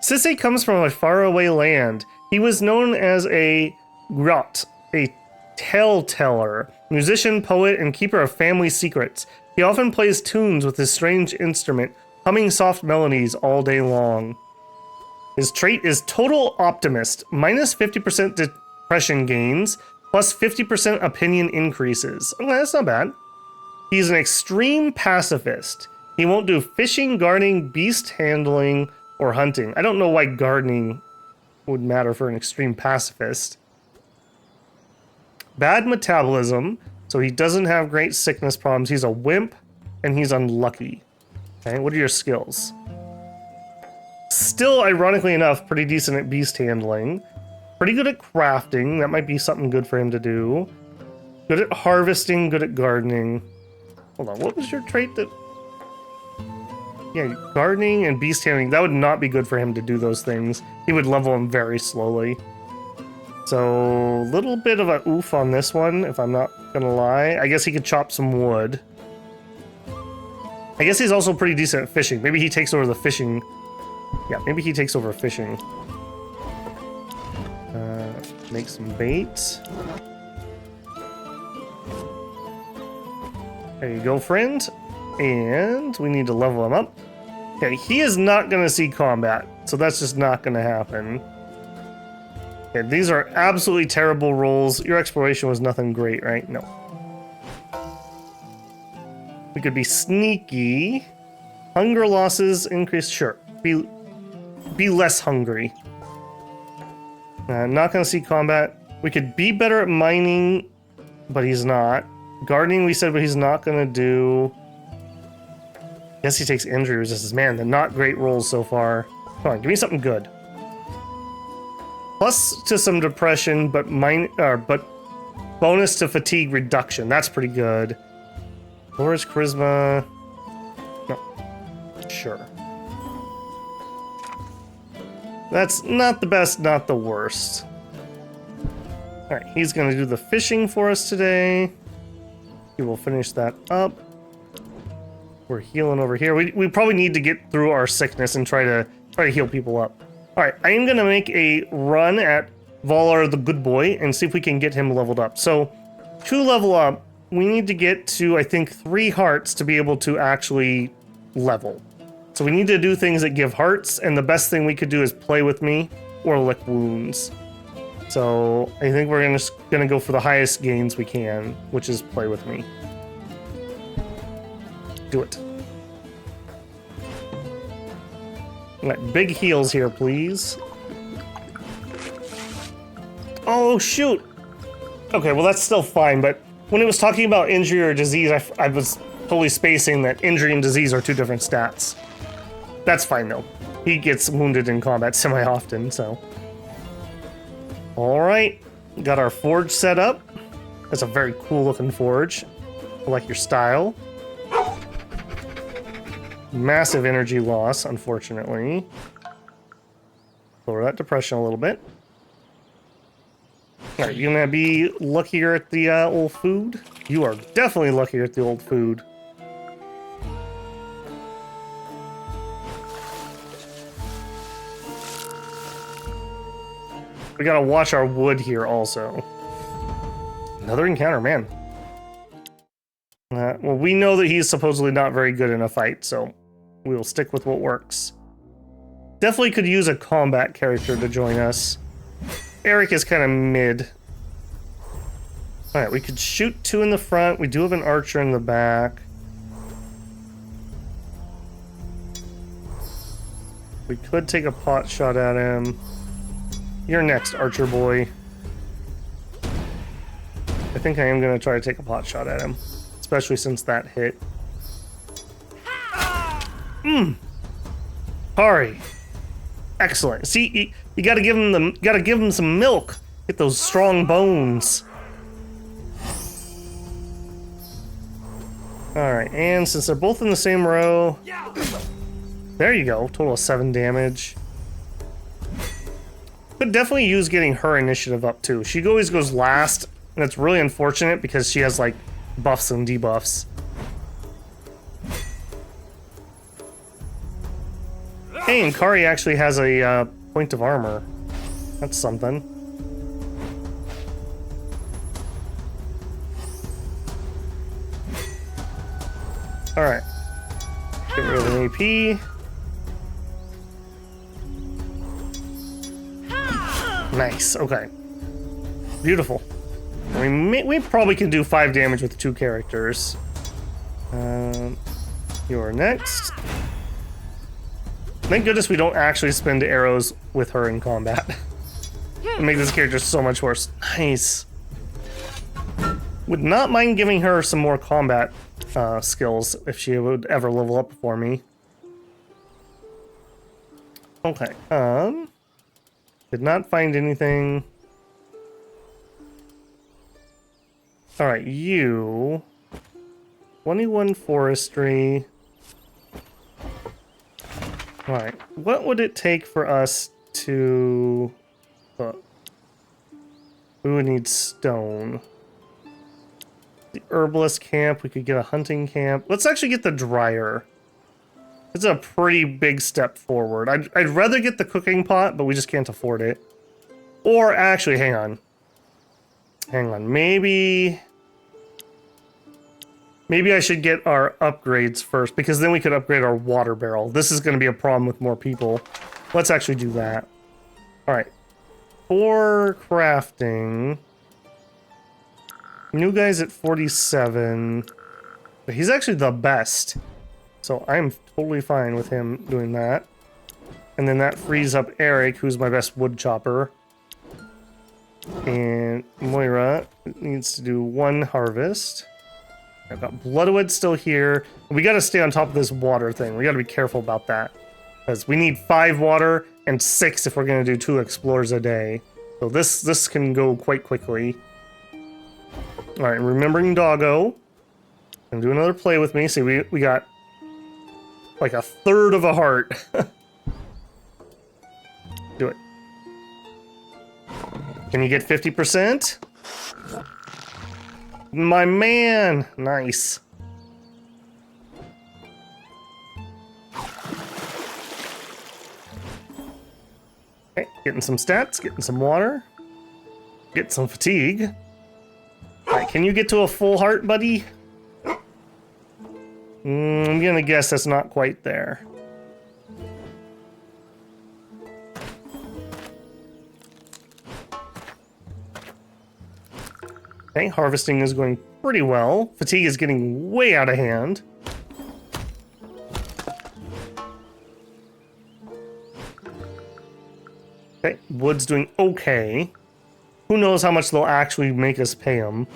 Speaker 1: Sisse comes from a faraway land. He was known as a griot, a tale-teller, musician, poet, and keeper of family secrets. He often plays tunes with his strange instrument, humming soft melodies all day long. His trait is Total Optimist, minus 50% depression gains, plus 50% opinion increases. Okay, that's not bad. He's an extreme pacifist. He won't do fishing, gardening, beast handling, or hunting. I don't know why gardening would matter for an extreme pacifist. Bad metabolism, so he doesn't have great sickness problems. He's a wimp, and he's unlucky. Okay, what are your skills? Still, ironically enough, pretty decent at beast handling. Pretty good at crafting. That might be something good for him to do. Good at harvesting, good at gardening. Hold on, what was your trait that... Yeah, gardening and beast handling. That would not be good for him to do those things. He would level them very slowly. So, a little bit of a oof on this one, if I'm not gonna lie. I guess he could chop some wood. I guess he's also pretty decent at fishing. Maybe he takes over the fishing. Yeah, maybe he takes over fishing. Make some bait. There you go, friend. And we need to level him up. Okay, he is not going to see combat, so that's just not going to happen. Okay, these are absolutely terrible rolls. Your exploration was nothing great, right? No. We could be sneaky. Hunger losses increase. Sure. Be less hungry. Not going to see combat. We could be better at mining, but he's not. Gardening, we said, but he's not going to do. Guess he takes injury resistance. Man, they're not great rolls so far. Come on, give me something good. Plus to some depression, but bonus to fatigue reduction. That's pretty good. Lowers charisma. No. Sure. That's not the best, not the worst. Alright, he's going to do the fishing for us today. He will finish that up. We're healing over here. We probably need to get through our sickness and try to heal people up. Alright, I am going to make a run at Valar the Good Boy and see if we can get him leveled up. So, to level up, we need to get to, I think, 3 hearts to be able to actually level. So we need to do things that give hearts, and the best thing we could do is play with me or lick wounds. So I think we're gonna go for the highest gains we can, which is play with me. Do it. Alright, big heals here, please. Oh, shoot! Okay, well that's still fine, but when it was talking about injury or disease, I was totally spacing that injury and disease are 2 different stats. That's fine, though. He gets wounded in combat semi-often, so... Alright, got our forge set up. That's a very cool-looking forge. I like your style. Massive energy loss, unfortunately. Lower that depression a little bit. Alright, you gonna be luckier at the old food? You are definitely luckier at the old food. We gotta watch our wood here also. Another encounter, man. Well, we know that he's supposedly not very good in a fight, so we will stick with what works. Definitely could use a combat character to join us. Eric is kind of mid. Alright, we could shoot 2 in the front. We do have an archer in the back. We could take a pot shot at him. You're next, archer boy. I think I am going to try to take a pot shot at him. Especially since that hit. Kari. Excellent. See, you gotta give him some milk. Get those strong bones. Alright, and since they're both in the same row... There you go, total of 7 damage. Could definitely use getting her initiative up too. She always goes last, and it's really unfortunate because she has like buffs and debuffs. Hey, and Kari actually has a point of armor. That's something. Alright. Get rid rid of AP. Nice, okay. Beautiful. We probably can do 5 damage with 2 characters. You're next. Thank goodness we don't actually spend arrows with her in combat. It makes this character so much worse. Nice. Would not mind giving her some more combat skills if she would ever level up before me. Okay, did not find anything. Alright, you... 21 forestry. Alright, what would it take for us to... we would need stone. The herbalist camp, we could get a hunting camp. Let's actually get the dryer. It's a pretty big step forward. I'd rather get the cooking pot, but we just can't afford it. Or actually, hang on. Hang on, maybe I should get our upgrades first, because then we could upgrade our water barrel. This is going to be a problem with more people. Let's actually do that. Alright. For crafting... new guy's at 47. But he's actually the best. So I'm totally fine with him doing that. And then that frees up Eric, who's my best wood chopper. And Moira needs to do 1 harvest. I've got Bloodwood still here. We gotta stay on top of this water thing. We gotta be careful about that. Because we need 5 water and 6 if we're gonna do 2 explorers a day. So this can go quite quickly. Alright, remembering Doggo. And do another play with me. See, we got like 1/3 of a heart. Do it. Can you get 50%? My man! Nice. Okay, getting some stats, getting some water. Get some fatigue. Alright, can you get to a full heart, buddy? I'm gonna guess that's not quite there. Okay, harvesting is going pretty well. Fatigue is getting way out of hand. Okay, wood's doing okay. Who knows how much they'll actually make us pay them.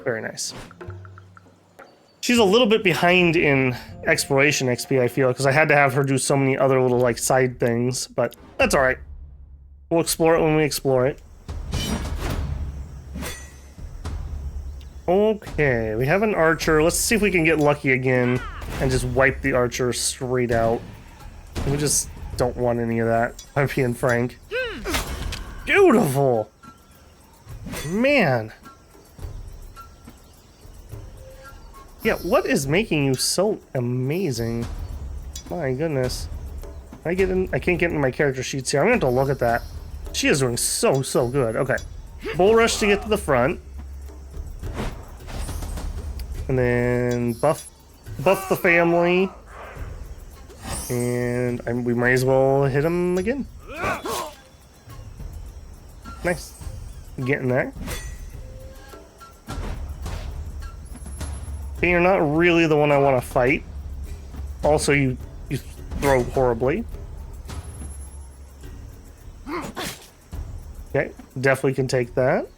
Speaker 1: Very nice. She's a little bit behind in exploration XP, I feel, because I had to have her do so many other little, like, side things, but that's alright. We'll explore it when we explore it. Okay, we have an archer. Let's see if we can get lucky again and just wipe the archer straight out. We just don't want any of that, if I'm being frank. Beautiful! Man. Yeah, what is making you so amazing? My goodness. I can't get in my character sheets here. I'm gonna have to look at that. She is doing so good. Okay. Bull rush to get to the front. And then buff the family. And we might as well hit him again. Nice. Getting there. Okay, you're not really the one I want to fight. Also, you throw horribly. Okay, definitely can take that.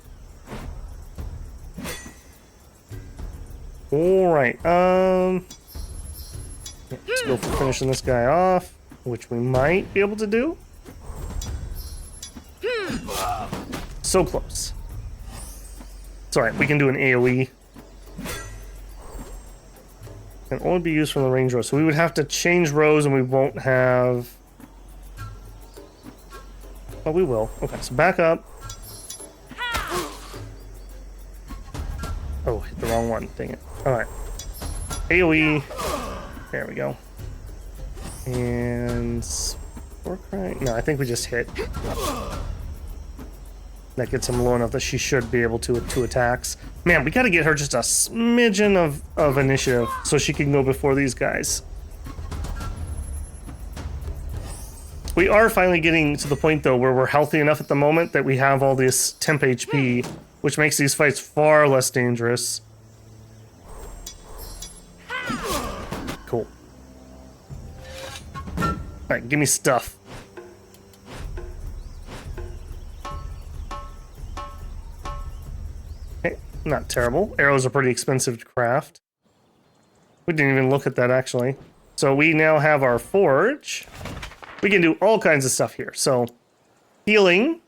Speaker 1: Alright, let's go for finishing this guy off, which we might be able to do. So close. It's alright, we can do an AoE. Can only be used from the range row, so we would have to change rows and we won't have... Oh, we will. Okay, so back up. Oh, hit the wrong one. Dang it. Alright. AoE. There we go. And Or cry? No, I think we just hit. That gets him low enough that she should be able to with 2 attacks. Man, we gotta get her just a smidgen of initiative so she can go before these guys. We are finally getting to the point, though, where we're healthy enough at the moment that we have all this temp HP, which makes these fights far less dangerous. Cool. Alright, give me stuff. Okay, not terrible. Arrows are pretty expensive to craft. We didn't even look at that, actually. So we now have our forge. We can do all kinds of stuff here. So, healing.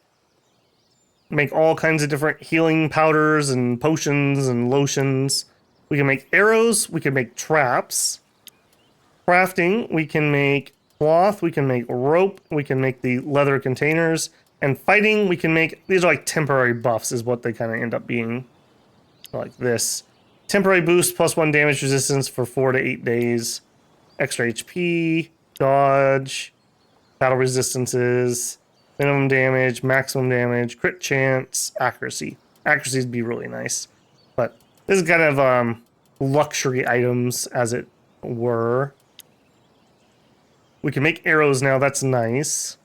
Speaker 1: Make all kinds of different healing powders and potions and lotions. We can make arrows. We can make traps. Crafting. We can make cloth. We can make rope. We can make the leather containers. And fighting, we can make... These are like temporary buffs is what they kind of end up being. Like this. Temporary boost plus 1 damage resistance for 4 to 8 days. Extra HP. Dodge. Battle resistances, minimum damage, maximum damage, crit chance, accuracy. Accuracy would be really nice. But this is kind of luxury items, as it were. We can make arrows now, that's nice.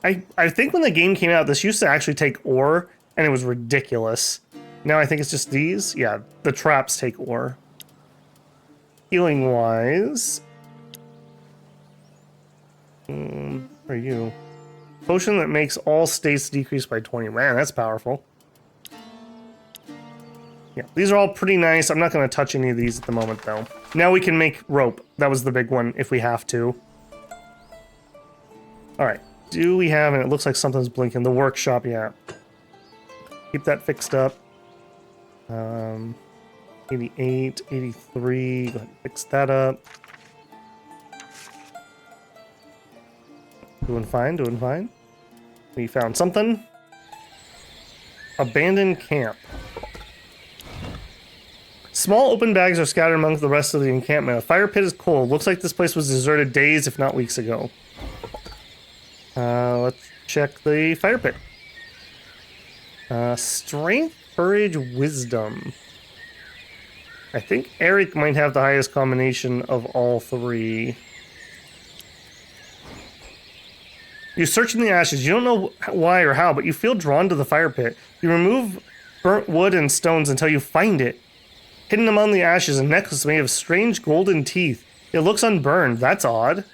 Speaker 1: I think when the game came out, this used to actually take ore, and it was ridiculous. Now I think it's just these. Yeah, the traps take ore. Healing-wise... are you? Potion that makes all states decrease by 20. Man, that's powerful. Yeah, these are all pretty nice. I'm not going to touch any of these at the moment, though. Now we can make rope. That was the big one, if we have to. Alright. Do we have... And it looks like something's blinking. The workshop, yeah. Keep that fixed up. 88, 83. Go ahead and fix that up. Doing fine, doing fine. We found something. Abandoned camp. Small open bags are scattered among the rest of the encampment. A fire pit is cold. Looks like this place was deserted days, if not weeks ago. Let's check the fire pit. Strength, courage, wisdom. I think Eric might have the highest combination of all 3. You search in the ashes. You don't know why or how, but you feel drawn to the fire pit. You remove burnt wood and stones until you find it. Hidden among the ashes, a necklace made of strange golden teeth. It looks unburned. That's odd.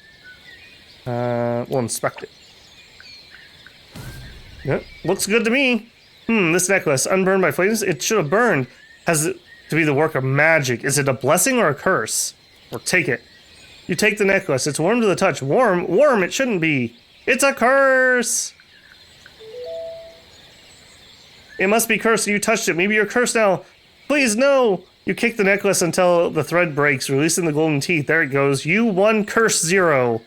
Speaker 1: We'll inspect it. Yep, looks good to me. This necklace, unburned by flames. It should have burned. Has it to be the work of magic? Is it a blessing or a curse? Or take it. You take the necklace. It's warm to the touch. Warm? Warm, it shouldn't be. It's a curse! It must be cursed. You touched it. Maybe you're cursed now. Please, no! You kick the necklace until the thread breaks, releasing the golden teeth. There it goes. You won curse 0.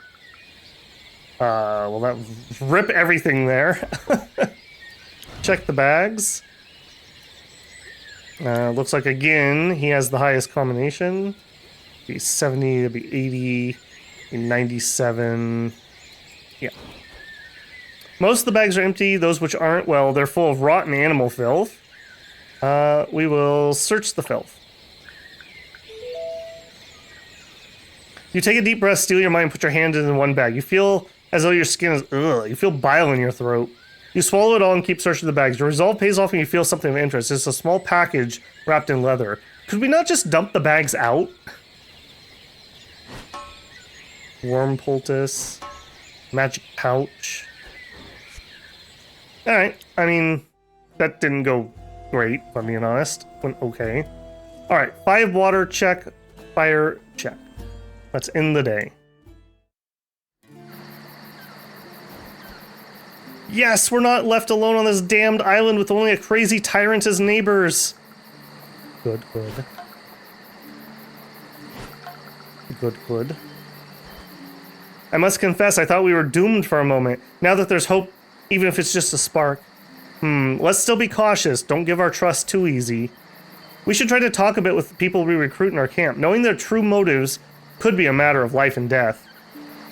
Speaker 1: Well, that rip everything there. Check the bags. Looks like, again, he has the highest combination. It'd be 70, it'd be 80, be 97... Yeah. Most of the bags are empty. Those which aren't, well, they're full of rotten animal filth. We will search the filth. You take a deep breath, steal your mind, put your hand in one bag. You feel as though your skin is, ugh. You feel bile in your throat. You swallow it all and keep searching the bags. Your resolve pays off and you feel something of interest. It's a small package wrapped in leather. Could we not just dump the bags out? Worm poultice. Magic pouch. Alright, I mean, that didn't go great, if I'm being honest. Went okay. Alright, 5 water check, fire check. Let's end the day. Yes, we're not left alone on this damned island with only a crazy tyrant as neighbors. Good, good. Good, good. I must confess, I thought we were doomed for a moment. Now that there's hope, even if it's just a spark. Let's still be cautious. Don't give our trust too easy. We should try to talk a bit with the people we recruit in our camp. Knowing their true motives could be a matter of life and death.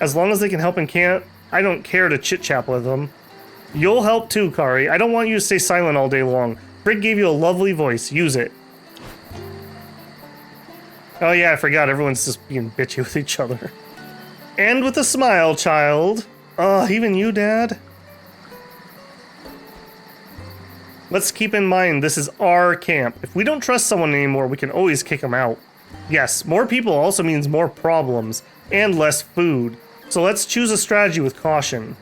Speaker 1: As long as they can help and can't, I don't care to chit-chat with them. You'll help too, Kari. I don't want you to stay silent all day long. Frigg gave you a lovely voice. Use it. Oh yeah, I forgot. Everyone's just being bitchy with each other. And with a smile, child. Even you, Dad? Let's keep in mind, this is our camp. If we don't trust someone anymore, we can always kick them out. Yes, more people also means more problems and less food. So let's choose a strategy with caution.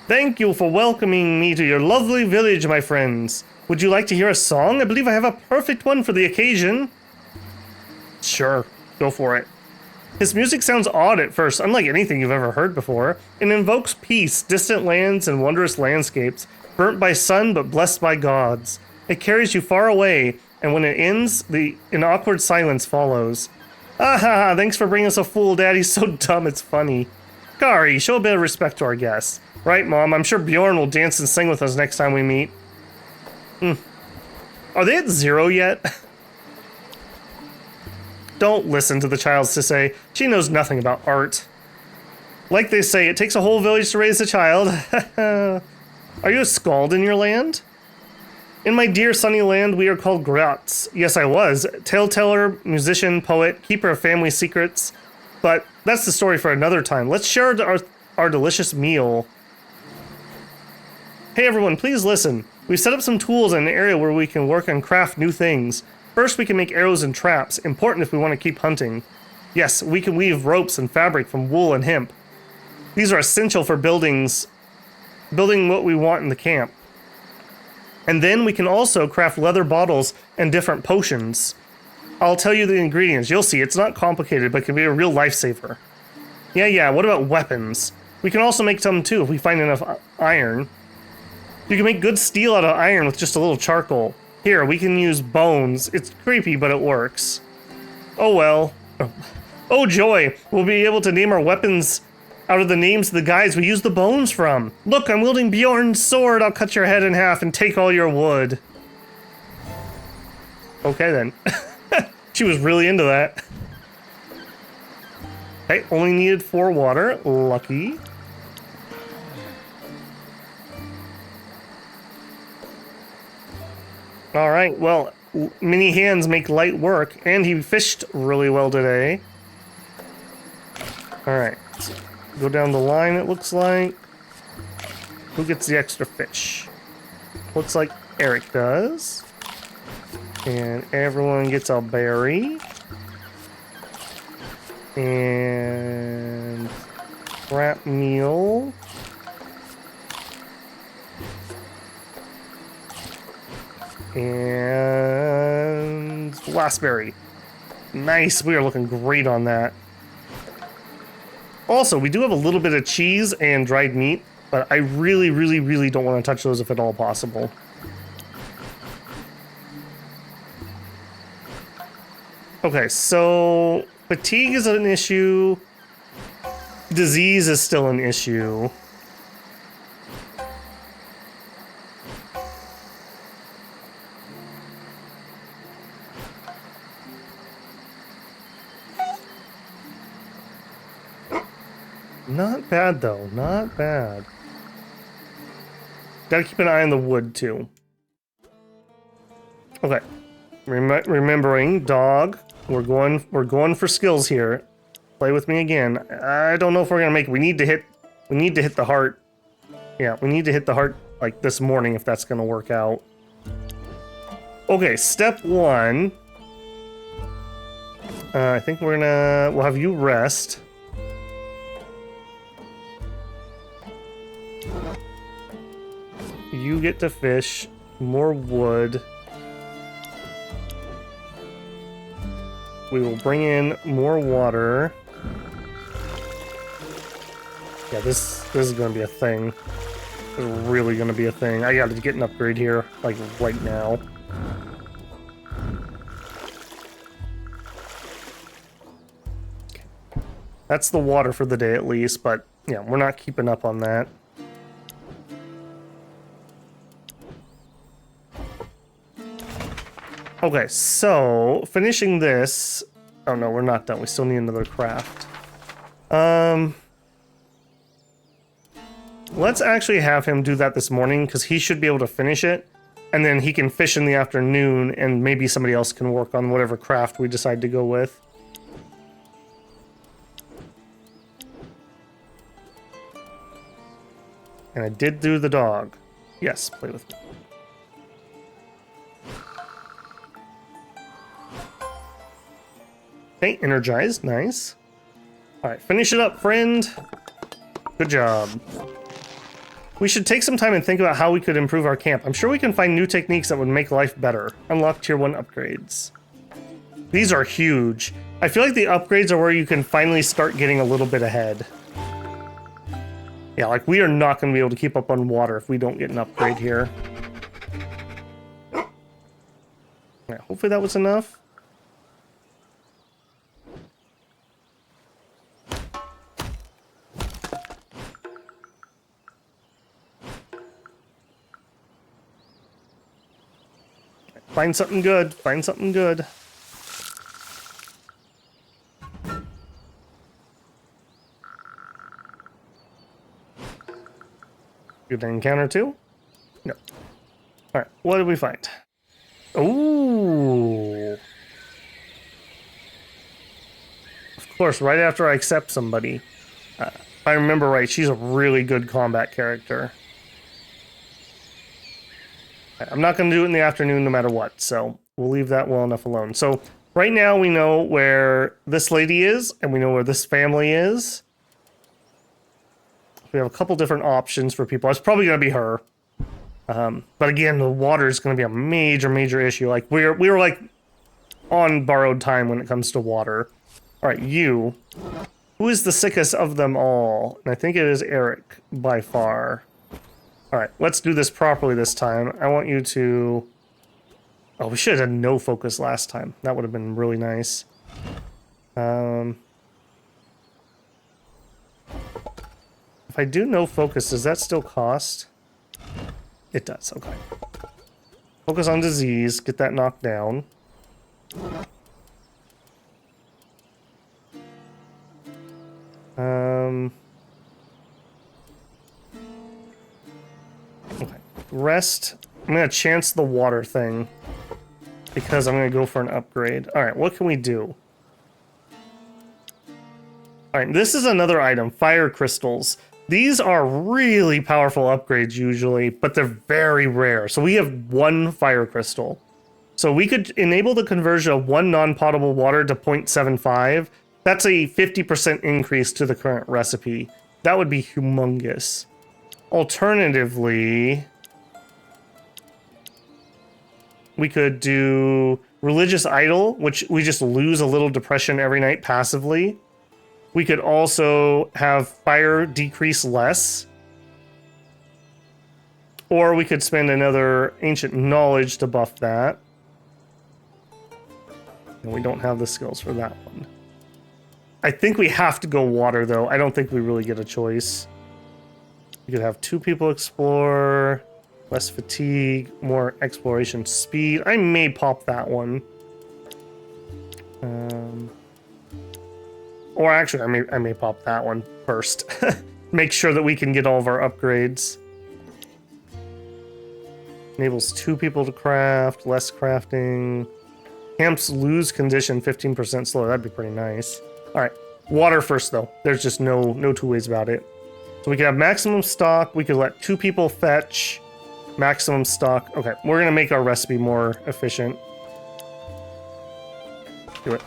Speaker 1: Thank you for welcoming me to your lovely village, my friends. Would you like to hear a song? I believe I have a perfect one for the occasion. Sure, go for it. His music sounds odd at first, unlike anything you've ever heard before. It invokes peace, distant lands, and wondrous landscapes, burnt by sun but blessed by gods. It carries you far away, and when it ends, an awkward silence follows. Ah, thanks for bringing us a fool, Dad. He's so dumb it's funny. Kari, show a bit of respect to our guests. Right, Mom? I'm sure Bjorn will dance and sing with us next time we meet. Are they at 0 yet? Don't listen to the child to say. She knows nothing about art. Like they say, it takes a whole village to raise a child. Are you a skald in your land? In my dear sunny land, we are called Grats. Yes, I was. Tale-teller, musician, poet, keeper of family secrets. But that's the story for another time. Let's share our delicious meal. Hey everyone, please listen. We've set up some tools in an area where we can work and craft new things. First, we can make arrows and traps, important if we want to keep hunting. Yes, we can weave ropes and fabric from wool and hemp. These are essential for building what we want in the camp. And then we can also craft leather bottles and different potions. I'll tell you the ingredients. You'll see, it's not complicated, but can be a real lifesaver. Yeah, what about weapons? We can also make some too if we find enough iron. You can make good steel out of iron with just a little charcoal. Here, we can use bones. It's creepy, but it works. Oh well. Oh joy, we'll be able to name our weapons out of the names of the guys we used the bones from. Look, I'm wielding Bjorn's sword. I'll cut your head in half and take all your wood. Okay then. She was really into that. Okay, only needed 4 water. Lucky. Alright, well, many hands make light work, and he fished really well today. Alright, go down the line, it looks like. Who gets the extra fish? Looks like Eric does. And everyone gets a berry. And wrap meal. And glassberry. Nice, we are looking great on that. Also, we do have a little bit of cheese and dried meat, but I really don't want to touch those if at all possible. Okay, so fatigue is an issue. Disease is still an issue. Not bad, though. Not bad. Gotta keep an eye on the wood, too. Okay. Remembering, dog. We're going for skills here. Play with me again. I don't know if we're gonna make it. We need to hit the heart. Yeah, we need to hit the heart, like, this morning if that's gonna work out. Okay, step 1. I think we'll have you rest. You get to fish, more wood. We will bring in more water. Yeah, this is gonna be a thing. This is really gonna be a thing. I gotta get an upgrade here, like right now. That's the water for the day at least, but yeah, we're not keeping up on that. Okay, so finishing this. Oh no, we're not done. We still need another craft. Let's actually have him do that this morning because he should be able to finish it. And then he can fish in the afternoon and maybe somebody else can work on whatever craft we decide to go with. And I did do the dog. Yes, play with me. Okay, energized, nice. Alright, finish it up, friend. Good job. We should take some time and think about how we could improve our camp. I'm sure we can find new techniques that would make life better. Unlock tier 1 upgrades. These are huge. I feel like the upgrades are where you can finally start getting a little bit ahead. Yeah, like we are not going to be able to keep up on water if we don't get an upgrade here. Yeah, hopefully that was enough. Find something good. Find something good. Good encounter too? No. Alright, what did we find? Ooh. Of course, right after I accept somebody. If I remember right, she's a really good combat character. I'm not going to do it in the afternoon no matter what, so we'll leave that well enough alone. So right now we know where this lady is, and we know where this family is. We have a couple different options for people. It's probably going to be her. But again, the water is going to be a major issue. Like we were like on borrowed time when it comes to water. All right, you. Who is the sickest of them all? And I think it is Eric by far. All right, let's do this properly this time. I want you to... Oh, we should have done no focus last time. That would have been really nice. If I do no focus, does that still cost? It does, okay. Focus on disease, get that knocked down. Okay, rest. I'm gonna chance the water thing because I'm gonna go for an upgrade. All right, what can we do? All right, this is another item, fire crystals. These are really powerful upgrades usually, but they're very rare. So we have one fire crystal. So we could enable the conversion of one non-potable water to 0.75. That's a 50% increase to the current recipe. That would be humongous. Alternatively, we could do Religious Idol, which we just lose a little depression every night passively. We could also have fire decrease less. Or we could spend another Ancient Knowledge to buff that. And we don't have the skills for that one. I think we have to go water, though. I don't think we really get a choice. We could have 2 people explore, less fatigue, more exploration speed. I may pop that one. Or actually, I may pop that one first. Make sure that we can get all of our upgrades. Enables 2 people to craft, less crafting. Camps lose condition 15% slower. That'd be pretty nice. All right, water first though. There's just no 2 ways about it. So we can have maximum stock. We could let 2 people fetch. Maximum stock. Okay, we're gonna make our recipe more efficient. Do it.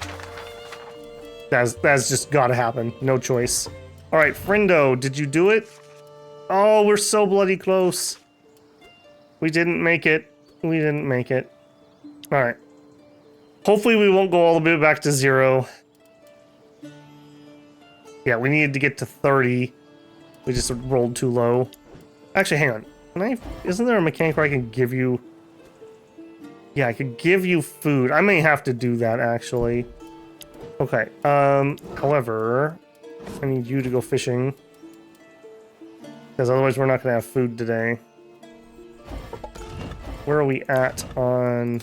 Speaker 1: That's just gotta happen. No choice. All right, friendo, did you do it? Oh, we're so bloody close. We didn't make it. We didn't make it. All right. Hopefully we won't go all the way back to 0. Yeah, we needed to get to 30. We just rolled too low. Actually, hang on. Isn't there a mechanic where I can give you... Yeah, I could give you food. I may have to do that, actually. Okay, however, I need you to go fishing. Because otherwise we're not going to have food today. Where are we at on...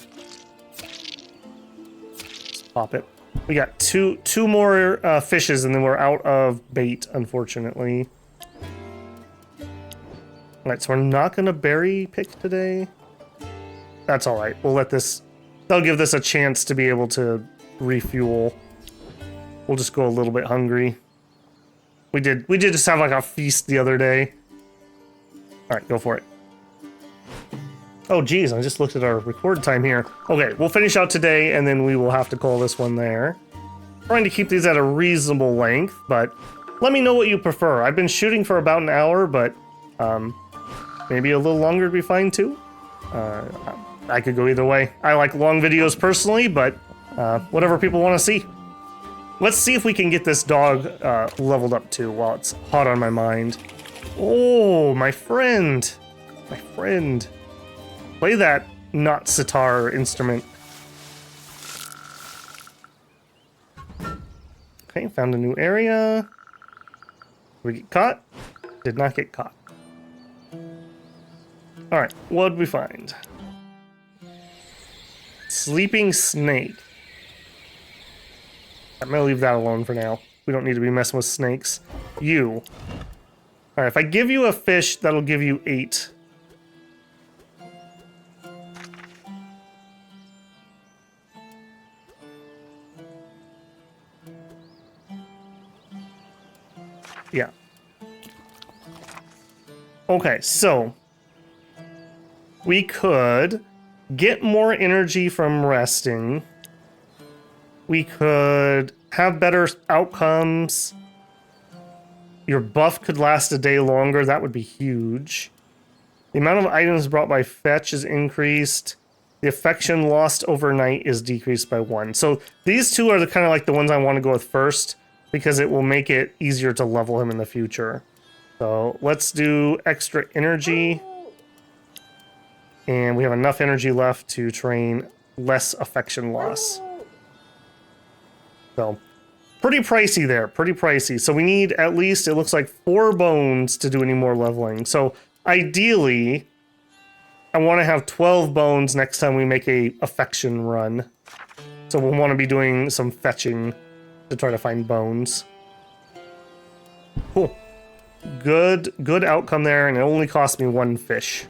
Speaker 1: Pop it. We got two more fishes, and then we're out of bait, unfortunately. Alright, so we're not gonna berry pick today. That's alright. We'll let this... That'll give this a chance to be able to refuel. We'll just go a little bit hungry. We did just have like a feast the other day. Alright, go for it. Oh geez, I just looked at our record time here. Okay, we'll finish out today and then we will have to call this one there. Trying to keep these at a reasonable length, but let me know what you prefer. I've been shooting for about an hour, but maybe a little longer would be fine too. I could go either way. I like long videos personally, but whatever people want to see. Let's see if we can get this dog leveled up too while it's hot on my mind. Oh, my friend. My friend. Play that not sitar instrument. Okay, found a new area. Did we get caught? Did not get caught. Alright, what did we find? Sleeping snake. I'm gonna leave that alone for now. We don't need to be messing with snakes. You. Alright, if I give you a fish, that'll give you 8. Yeah. Okay, so we could get more energy from resting. We could have better outcomes. Your buff could last a day longer. That would be huge. The amount of items brought by fetch is increased. The affection lost overnight is decreased by 1. So these two are the kind of like the ones I want to go with first, because it will make it easier to level him in the future. So let's do extra energy. And we have enough energy left to train less affection loss. So pretty pricey there, pretty pricey. So we need at least, it looks like 4 bones to do any more leveling. So ideally, I want to have 12 bones next time we make a affection run. So we'll want to be doing some fetching to try to find bones. Cool. Good outcome there, and it only cost me 1 fish.